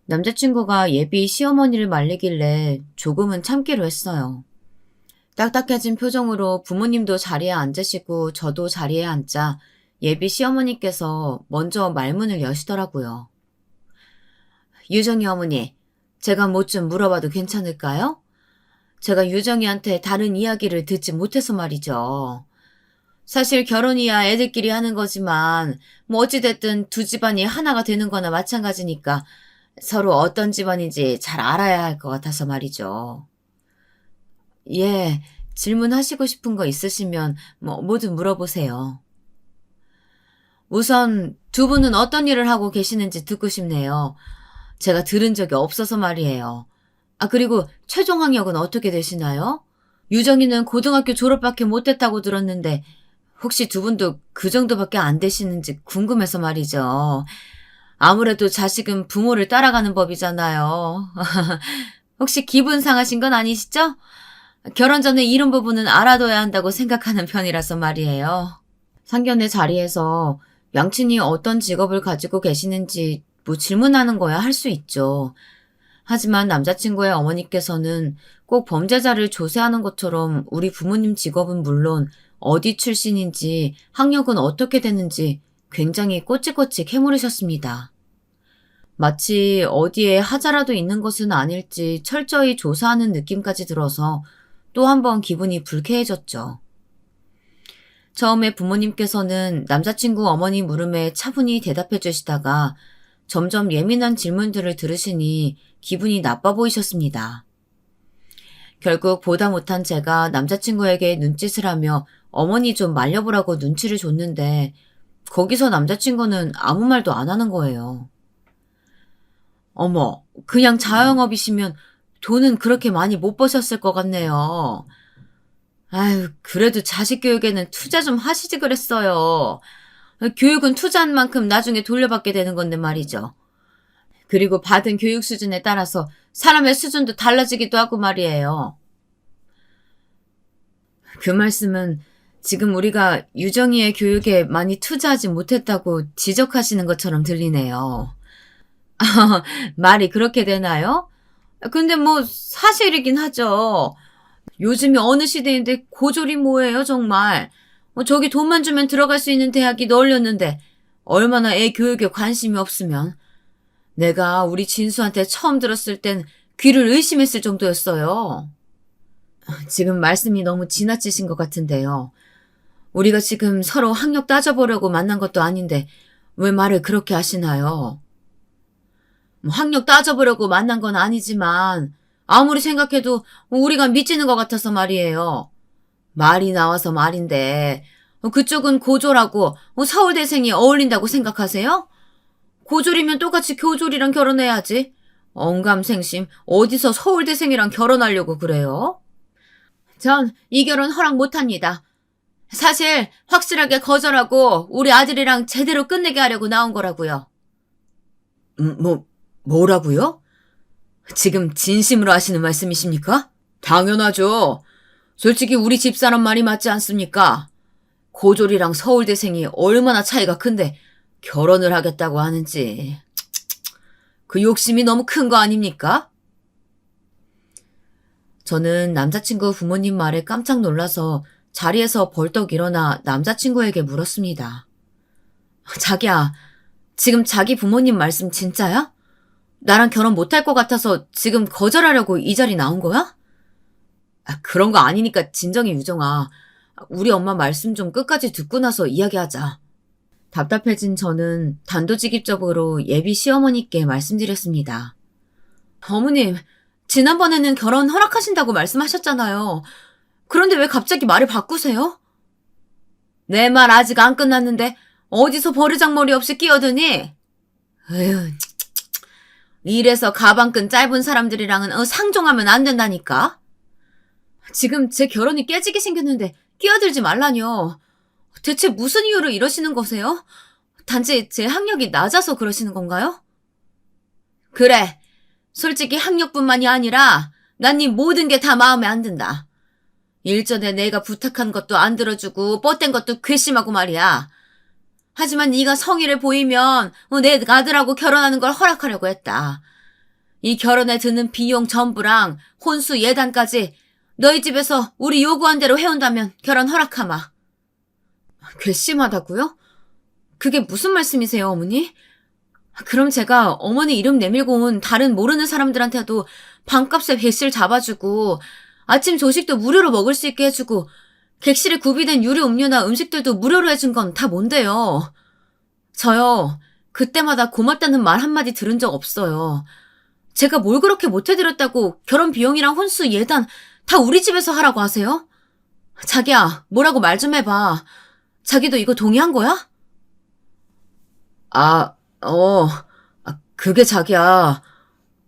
남자친구가 예비 시어머니를 말리길래 조금은 참기로 했어요. 딱딱해진 표정으로 부모님도 자리에 앉으시고 저도 자리에 앉자 예비 시어머니께서 먼저 말문을 여시더라고요. 유정이 어머니, 제가 뭐 좀 물어봐도 괜찮을까요? 제가 유정이한테 다른 이야기를 듣지 못해서 말이죠. 사실 결혼이야 애들끼리 하는 거지만 뭐 어찌됐든 두 집안이 하나가 되는 거나 마찬가지니까 서로 어떤 집안인지 잘 알아야 할 것 같아서 말이죠. 예, 질문하시고 싶은 거 있으시면 뭐든 물어보세요. 우선 두 분은 어떤 일을 하고 계시는지 듣고 싶네요. 제가 들은 적이 없어서 말이에요. 그리고 최종 학력은 어떻게 되시나요? 유정이는 고등학교 졸업밖에 못했다고 들었는데 혹시 두 분도 그 정도밖에 안 되시는지 궁금해서 말이죠. 아무래도 자식은 부모를 따라가는 법이잖아요. 혹시 기분 상하신 건 아니시죠? 결혼 전에 이런 부분은 알아둬야 한다고 생각하는 편이라서 말이에요. 상견례 자리에서 양친이 어떤 직업을 가지고 계시는지 질문하는 거야 할 수 있죠. 하지만 남자친구의 어머니께서는 꼭 범죄자를 조사하는 것처럼 우리 부모님 직업은 물론 어디 출신인지 학력은 어떻게 되는지 굉장히 꼬치꼬치 캐물으셨습니다. 마치 어디에 하자라도 있는 것은 아닐지 철저히 조사하는 느낌까지 들어서 또 한 번 기분이 불쾌해졌죠. 처음에 부모님께서는 남자친구 어머니 물음에 차분히 대답해 주시다가 점점 예민한 질문들을 들으시니 기분이 나빠 보이셨습니다. 결국 보다 못한 제가 남자친구에게 눈짓을 하며 어머니 좀 말려보라고 눈치를 줬는데 거기서 남자친구는 아무 말도 안 하는 거예요. 어머, 그냥 자영업이시면 돈은 그렇게 많이 못 버셨을 것 같네요. 아유, 그래도 자식 교육에는 투자 좀 하시지 그랬어요. 교육은 투자한 만큼 나중에 돌려받게 되는 건데 말이죠. 그리고 받은 교육 수준에 따라서 사람의 수준도 달라지기도 하고 말이에요. 그 말씀은 지금 우리가 유정이의 교육에 많이 투자하지 못했다고 지적하시는 것처럼 들리네요. 말이 그렇게 되나요? 근데 사실이긴 하죠. 요즘이 어느 시대인데 고졸이 뭐예요 정말. 저기 돈만 주면 들어갈 수 있는 대학이 널렸는데 얼마나 애 교육에 관심이 없으면. 내가 우리 진수한테 처음 들었을 땐 귀를 의심했을 정도였어요. 지금 말씀이 너무 지나치신 것 같은데요. 우리가 지금 서로 학력 따져보려고 만난 것도 아닌데 왜 말을 그렇게 하시나요? 학력 따져보려고 만난 건 아니지만 아무리 생각해도 우리가 미치는 것 같아서 말이에요. 말이 나와서 말인데 그쪽은 고졸하고 서울대생이 어울린다고 생각하세요? 고졸이면 똑같이 교졸이랑 결혼해야지. 언감생심 어디서 서울대생이랑 결혼하려고 그래요? 전 이 결혼 허락 못합니다. 사실 확실하게 거절하고 우리 아들이랑 제대로 끝내게 하려고 나온 거라고요. 뭐라고요? 지금 진심으로 하시는 말씀이십니까? 당연하죠. 솔직히 우리 집사람 말이 맞지 않습니까? 고졸이랑 서울대생이 얼마나 차이가 큰데 결혼을 하겠다고 하는지. 그 욕심이 너무 큰 거 아닙니까? 저는 남자친구 부모님 말에 깜짝 놀라서 자리에서 벌떡 일어나 남자친구에게 물었습니다. 자기야, 지금 자기 부모님 말씀 진짜야? 나랑 결혼 못할 것 같아서 지금 거절하려고 이 자리 나온 거야? 그런 거 아니니까 진정해, 유정아. 우리 엄마 말씀 좀 끝까지 듣고 나서 이야기하자. 답답해진 저는 단도직입적으로 예비 시어머니께 말씀드렸습니다. 어머님, 지난번에는 결혼 허락하신다고 말씀하셨잖아요. 그런데 왜 갑자기 말을 바꾸세요? 내 말 아직 안 끝났는데 어디서 버르장머리 없이 끼어드니? 에휴, 이래서 가방끈 짧은 사람들이랑은 상종하면 안 된다니까? 지금 제 결혼이 깨지게 생겼는데 끼어들지 말라뇨. 대체 무슨 이유로 이러시는 거세요? 단지 제 학력이 낮아서 그러시는 건가요? 그래. 솔직히 학력뿐만이 아니라 난 네 모든 게 다 마음에 안 든다. 일전에 내가 부탁한 것도 안 들어주고 뻗댄 것도 괘씸하고 말이야. 하지만 네가 성의를 보이면 내 아들하고 결혼하는 걸 허락하려고 했다. 이 결혼에 드는 비용 전부랑 혼수 예단까지 너희 집에서 우리 요구한 대로 해온다면 결혼 허락하마. 괘씸하다고요? 그게 무슨 말씀이세요, 어머니? 그럼 제가 어머니 이름 내밀고 온 다른 모르는 사람들한테도 방값에 배실 잡아주고 아침 조식도 무료로 먹을 수 있게 해주고 객실에 구비된 유료 음료나 음식들도 무료로 해준 건 다 뭔데요? 저요, 그때마다 고맙다는 말 한마디 들은 적 없어요. 제가 뭘 그렇게 못해드렸다고 결혼 비용이랑 혼수 예단 다 우리 집에서 하라고 하세요? 자기야, 뭐라고 말 좀 해봐. 자기도 이거 동의한 거야? 그게 자기야.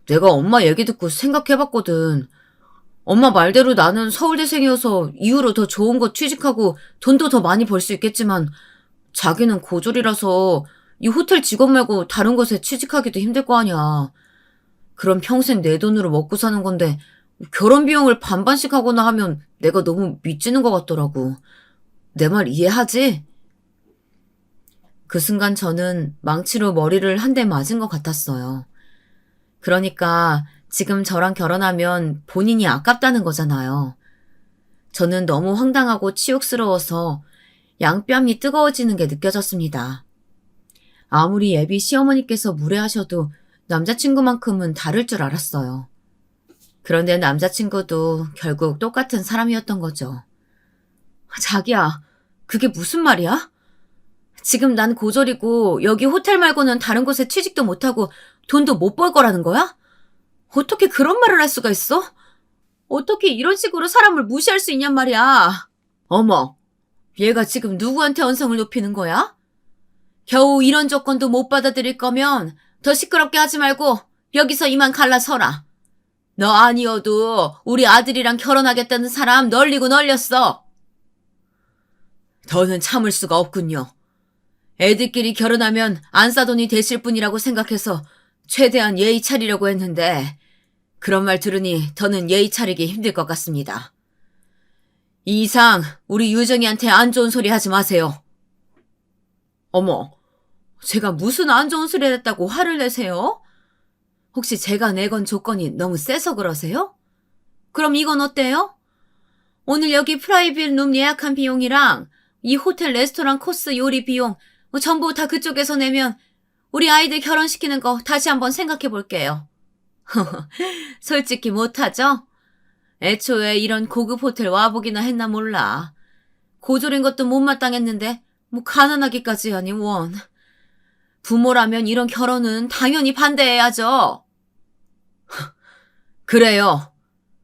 내가 엄마 얘기 듣고 생각해봤거든. 엄마 말대로 나는 서울대생이어서 이후로 더 좋은 거 취직하고 돈도 더 많이 벌 수 있겠지만 자기는 고졸이라서 이 호텔 직원 말고 다른 곳에 취직하기도 힘들 거 아니야. 그럼 평생 내 돈으로 먹고 사는 건데 결혼 비용을 반반씩 하거나 하면 내가 너무 미치는 것 같더라고. 내 말 이해하지? 그 순간 저는 망치로 머리를 한 대 맞은 것 같았어요. 그러니까 지금 저랑 결혼하면 본인이 아깝다는 거잖아요. 저는 너무 황당하고 치욕스러워서 양뺨이 뜨거워지는 게 느껴졌습니다. 아무리 예비 시어머니께서 무례하셔도 남자친구만큼은 다를 줄 알았어요. 그런데 남자친구도 결국 똑같은 사람이었던 거죠. 자기야, 그게 무슨 말이야? 지금 난 고졸이고 여기 호텔 말고는 다른 곳에 취직도 못하고 돈도 못 벌 거라는 거야? 어떻게 그런 말을 할 수가 있어? 어떻게 이런 식으로 사람을 무시할 수 있냔 말이야. 어머, 얘가 지금 누구한테 언성을 높이는 거야? 겨우 이런 조건도 못 받아들일 거면 더 시끄럽게 하지 말고 여기서 이만 갈라서라. 너 아니어도 우리 아들이랑 결혼하겠다는 사람 널리고 널렸어. 더는 참을 수가 없군요. 애들끼리 결혼하면 안싸돈이 되실 분이라고 생각해서 최대한 예의 차리려고 했는데 그런 말 들으니 더는 예의 차리기 힘들 것 같습니다. 이 이상 우리 유정이한테 안 좋은 소리 하지 마세요. 어머, 제가 무슨 안 좋은 소리 했다고 화를 내세요? 혹시 제가 내건 조건이 너무 세서 그러세요? 그럼 이건 어때요? 오늘 여기 프라이빗 룸 예약한 비용이랑 이 호텔 레스토랑 코스 요리 비용 전부 다 그쪽에서 내면 우리 아이들 결혼시키는 거 다시 한번 생각해 볼게요. 솔직히 못하죠? 애초에 이런 고급 호텔 와보기나 했나 몰라. 고졸인 것도 못마땅했는데 뭐 가난하기까지 하니 원. 부모라면 이런 결혼은 당연히 반대해야죠. 그래요.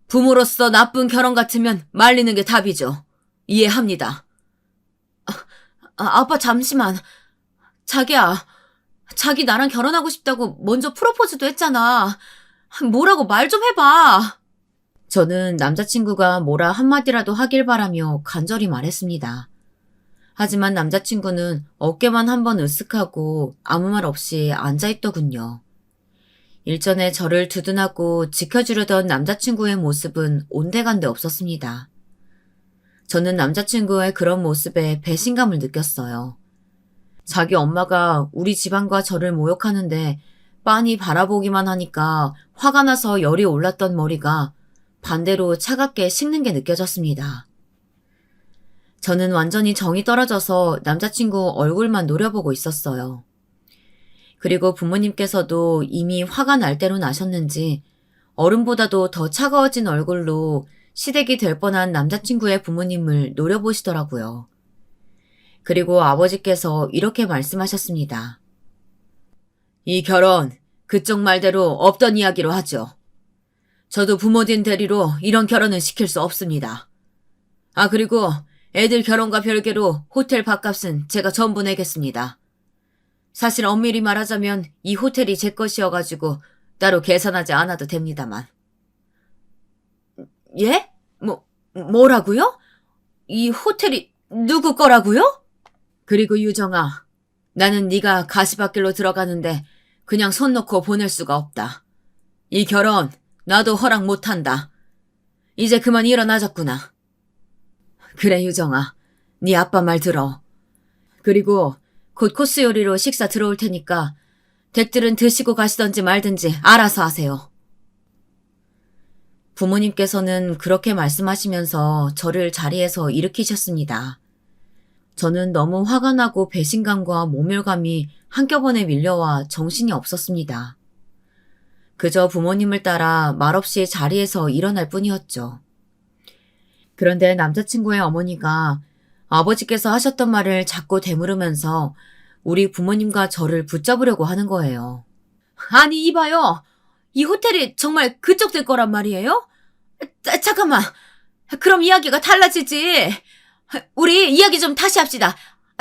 부모로서 나쁜 결혼 같으면 말리는 게 답이죠. 이해합니다. 아빠 잠시만. 자기야, 자기 나랑 결혼하고 싶다고 먼저 프로포즈도 했잖아. 뭐라고 말 좀 해봐. 저는 남자친구가 뭐라 한마디라도 하길 바라며 간절히 말했습니다. 하지만 남자친구는 어깨만 한번 으쓱하고 아무 말 없이 앉아있더군요. 일전에 저를 두둔하고 지켜주려던 남자친구의 모습은 온데간데 없었습니다. 저는 남자친구의 그런 모습에 배신감을 느꼈어요. 자기 엄마가 우리 집안과 저를 모욕하는데 빤히 바라보기만 하니까 화가 나서 열이 올랐던 머리가 반대로 차갑게 식는 게 느껴졌습니다. 저는 완전히 정이 떨어져서 남자친구 얼굴만 노려보고 있었어요. 그리고 부모님께서도 이미 화가 날 대로 나셨는지 어른보다도 더 차가워진 얼굴로 시댁이 될 뻔한 남자친구의 부모님을 노려보시더라고요. 그리고 아버지께서 이렇게 말씀하셨습니다. 이 결혼, 그쪽 말대로 없던 이야기로 하죠. 저도 부모님 대리로 이런 결혼은 시킬 수 없습니다. 아, 그리고 애들 결혼과 별개로 호텔 밥값은 제가 전부 내겠습니다. 사실 엄밀히 말하자면 이 호텔이 제 것이어가지고 따로 계산하지 않아도 됩니다만. 예? 뭐라고요? 이 호텔이 누구 거라고요? 그리고 유정아, 나는 네가 가시밭길로 들어가는데 그냥 손 놓고 보낼 수가 없다. 이 결혼 나도 허락 못한다. 이제 그만 일어나자꾸나. 그래 유정아, 네 아빠 말 들어. 그리고 곧 코스 요리로 식사 들어올 테니까 댁들은 드시고 가시던지 말든지 알아서 하세요. 부모님께서는 그렇게 말씀하시면서 저를 자리에서 일으키셨습니다. 저는 너무 화가 나고 배신감과 모멸감이 한꺼번에 밀려와 정신이 없었습니다. 그저 부모님을 따라 말없이 자리에서 일어날 뿐이었죠. 그런데 남자친구의 어머니가 아버지께서 하셨던 말을 자꾸 되물으면서 우리 부모님과 저를 붙잡으려고 하는 거예요. 아니 이봐요. 이 호텔이 정말 그쪽들 거란 말이에요? 잠깐만. 그럼 이야기가 달라지지. 우리 이야기 좀 다시 합시다.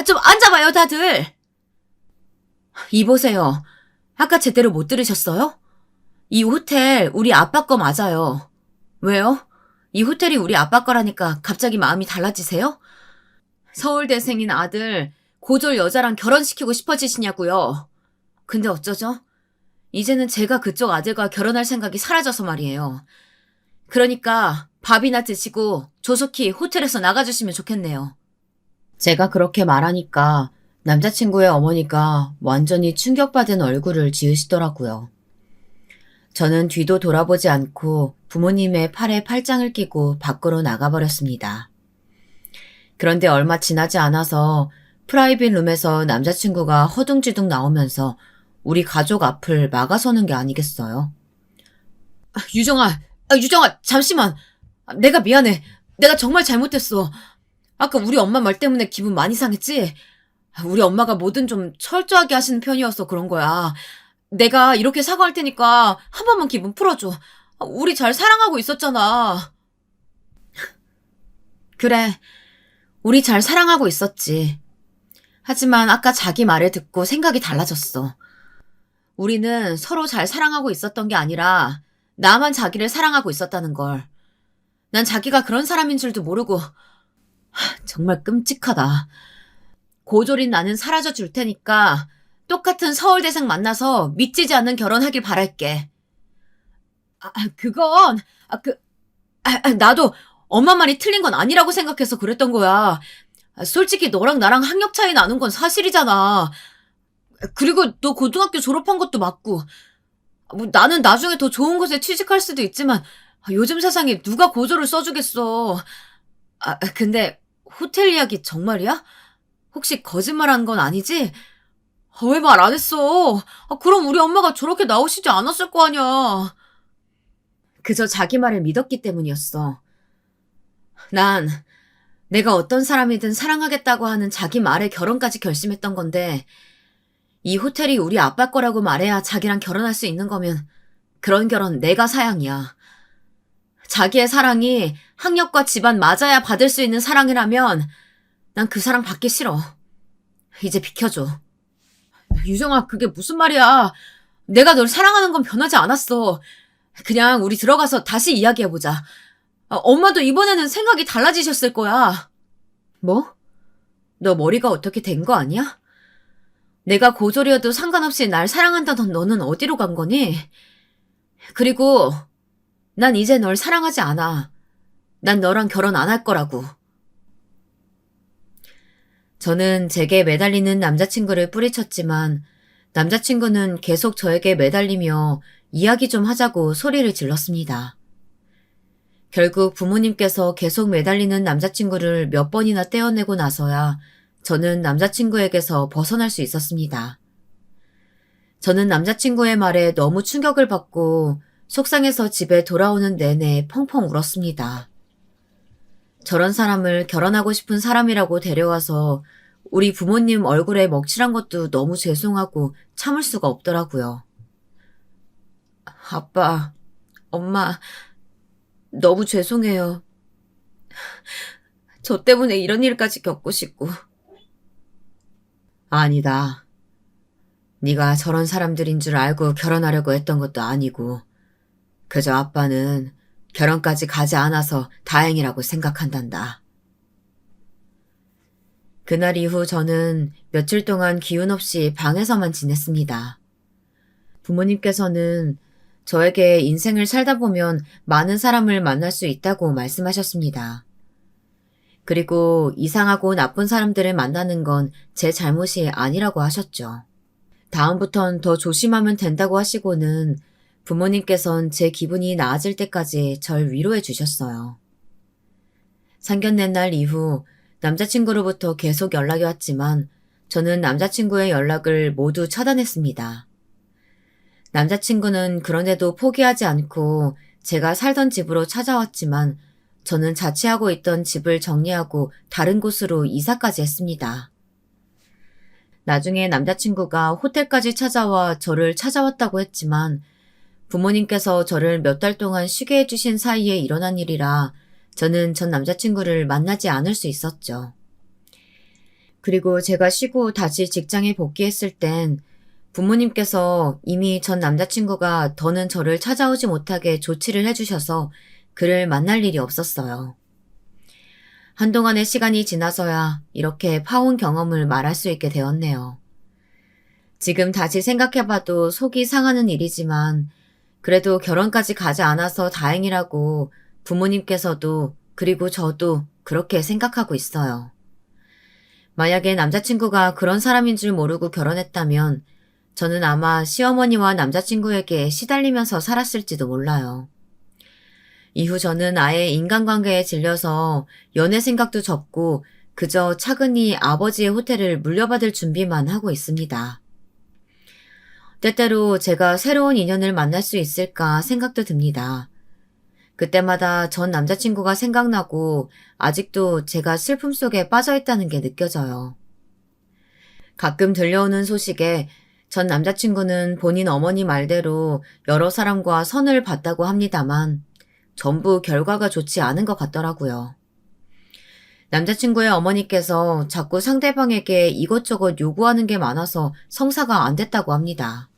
좀 앉아봐요 다들. 이보세요. 아까 제대로 못 들으셨어요? 이 호텔 우리 아빠 거 맞아요. 왜요? 이 호텔이 우리 아빠 거라니까 갑자기 마음이 달라지세요? 서울대생인 아들 고졸 여자랑 결혼시키고 싶어지시냐고요. 근데 어쩌죠? 이제는 제가 그쪽 아들과 결혼할 생각이 사라져서 말이에요. 그러니까 밥이나 드시고 조속히 호텔에서 나가주시면 좋겠네요. 제가 그렇게 말하니까 남자친구의 어머니가 완전히 충격받은 얼굴을 지으시더라고요. 저는 뒤도 돌아보지 않고 부모님의 팔에 팔짱을 끼고 밖으로 나가버렸습니다. 그런데 얼마 지나지 않아서 프라이빗 룸에서 남자친구가 허둥지둥 나오면서 우리 가족 앞을 막아서는 게 아니겠어요? 유정아, 잠시만. 내가 미안해. 내가 정말 잘못했어. 아까 우리 엄마 말 때문에 기분 많이 상했지? 우리 엄마가 뭐든 좀 철저하게 하시는 편이어서 그런 거야. 내가 이렇게 사과할 테니까 한 번만 기분 풀어줘. 우리 잘 사랑하고 있었잖아. 그래, 우리 잘 사랑하고 있었지. 하지만 아까 자기 말을 듣고 생각이 달라졌어. 우리는 서로 잘 사랑하고 있었던 게 아니라 나만 자기를 사랑하고 있었다는 걸. 난 자기가 그런 사람인 줄도 모르고 정말 끔찍하다. 고졸인 나는 사라져 줄 테니까 똑같은 서울대생 만나서 믿지지 않는 결혼하길 바랄게. 그건 나도 엄마 말이 틀린 건 아니라고 생각해서 그랬던 거야. 솔직히 너랑 나랑 학력 차이 나는 건 사실이잖아. 그리고 너 고등학교 졸업한 것도 맞고 나는 나중에 더 좋은 곳에 취직할 수도 있지만 요즘 세상에 누가 고졸을 써주겠어. 근데 호텔 이야기 정말이야? 혹시 거짓말한 건 아니지? 왜 말 안 했어? 그럼 우리 엄마가 저렇게 나오시지 않았을 거 아니야. 그저 자기 말을 믿었기 때문이었어. 난 내가 어떤 사람이든 사랑하겠다고 하는 자기 말에 결혼까지 결심했던 건데 이 호텔이 우리 아빠 거라고 말해야 자기랑 결혼할 수 있는 거면 그런 결혼 내가 사양이야. 자기의 사랑이 학력과 집안 맞아야 받을 수 있는 사랑이라면 난 그 사랑 받기 싫어. 이제 비켜줘. 유정아, 그게 무슨 말이야. 내가 널 사랑하는 건 변하지 않았어. 그냥 우리 들어가서 다시 이야기해보자. 엄마도 이번에는 생각이 달라지셨을 거야. 뭐? 너 머리가 어떻게 된 거 아니야? 내가 고졸이어도 상관없이 날 사랑한다던 너는 어디로 간 거니? 그리고 난 이제 널 사랑하지 않아. 난 너랑 결혼 안 할 거라고. 저는 제게 매달리는 남자친구를 뿌리쳤지만 남자친구는 계속 저에게 매달리며 이야기 좀 하자고 소리를 질렀습니다. 결국 부모님께서 계속 매달리는 남자친구를 몇 번이나 떼어내고 나서야 저는 남자친구에게서 벗어날 수 있었습니다. 저는 남자친구의 말에 너무 충격을 받고 속상해서 집에 돌아오는 내내 펑펑 울었습니다. 저런 사람을 결혼하고 싶은 사람이라고 데려와서 우리 부모님 얼굴에 먹칠한 것도 너무 죄송하고 참을 수가 없더라고요. 아빠, 엄마, 너무 죄송해요. 저 때문에 이런 일까지 겪고 싶고. 아니다. 네가 저런 사람들인 줄 알고 결혼하려고 했던 것도 아니고 그저 아빠는 결혼까지 가지 않아서 다행이라고 생각한단다. 그날 이후 저는 며칠 동안 기운 없이 방에서만 지냈습니다. 부모님께서는 저에게 인생을 살다 보면 많은 사람을 만날 수 있다고 말씀하셨습니다. 그리고 이상하고 나쁜 사람들을 만나는 건 제 잘못이 아니라고 하셨죠. 다음부턴 더 조심하면 된다고 하시고는 부모님께선 제 기분이 나아질 때까지 절 위로해 주셨어요. 상견례 날 이후 남자친구로부터 계속 연락이 왔지만 저는 남자친구의 연락을 모두 차단했습니다. 남자친구는 그런데도 포기하지 않고 제가 살던 집으로 찾아왔지만 저는 자취하고 있던 집을 정리하고 다른 곳으로 이사까지 했습니다. 나중에 남자친구가 호텔까지 찾아와 저를 찾아왔다고 했지만 부모님께서 저를 몇 달 동안 쉬게 해주신 사이에 일어난 일이라 저는 전 남자친구를 만나지 않을 수 있었죠. 그리고 제가 쉬고 다시 직장에 복귀했을 땐 부모님께서 이미 전 남자친구가 더는 저를 찾아오지 못하게 조치를 해주셔서 그를 만날 일이 없었어요. 한동안의 시간이 지나서야 이렇게 파혼 경험을 말할 수 있게 되었네요. 지금 다시 생각해봐도 속이 상하는 일이지만 그래도 결혼까지 가지 않아서 다행이라고 부모님께서도 그리고 저도 그렇게 생각하고 있어요. 만약에 남자친구가 그런 사람인 줄 모르고 결혼했다면 저는 아마 시어머니와 남자친구에게 시달리면서 살았을지도 몰라요. 이후 저는 아예 인간관계에 질려서 연애 생각도 접고 그저 차근히 아버지의 호텔을 물려받을 준비만 하고 있습니다. 때때로 제가 새로운 인연을 만날 수 있을까 생각도 듭니다. 그때마다 전 남자친구가 생각나고 아직도 제가 슬픔 속에 빠져있다는 게 느껴져요. 가끔 들려오는 소식에 전 남자친구는 본인 어머니 말대로 여러 사람과 선을 봤다고 합니다만 전부 결과가 좋지 않은 것 같더라고요. 남자친구의 어머니께서 자꾸 상대방에게 이것저것 요구하는 게 많아서 성사가 안 됐다고 합니다.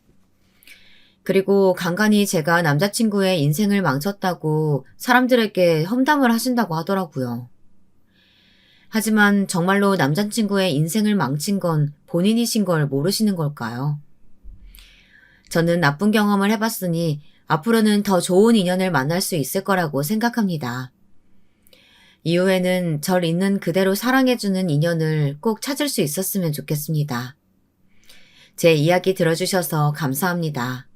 그리고 간간히 제가 남자친구의 인생을 망쳤다고 사람들에게 험담을 하신다고 하더라고요. 하지만 정말로 남자친구의 인생을 망친 건 본인이신 걸 모르시는 걸까요? 저는 나쁜 경험을 해봤으니 앞으로는 더 좋은 인연을 만날 수 있을 거라고 생각합니다. 이후에는 절 있는 그대로 사랑해주는 인연을 꼭 찾을 수 있었으면 좋겠습니다. 제 이야기 들어주셔서 감사합니다.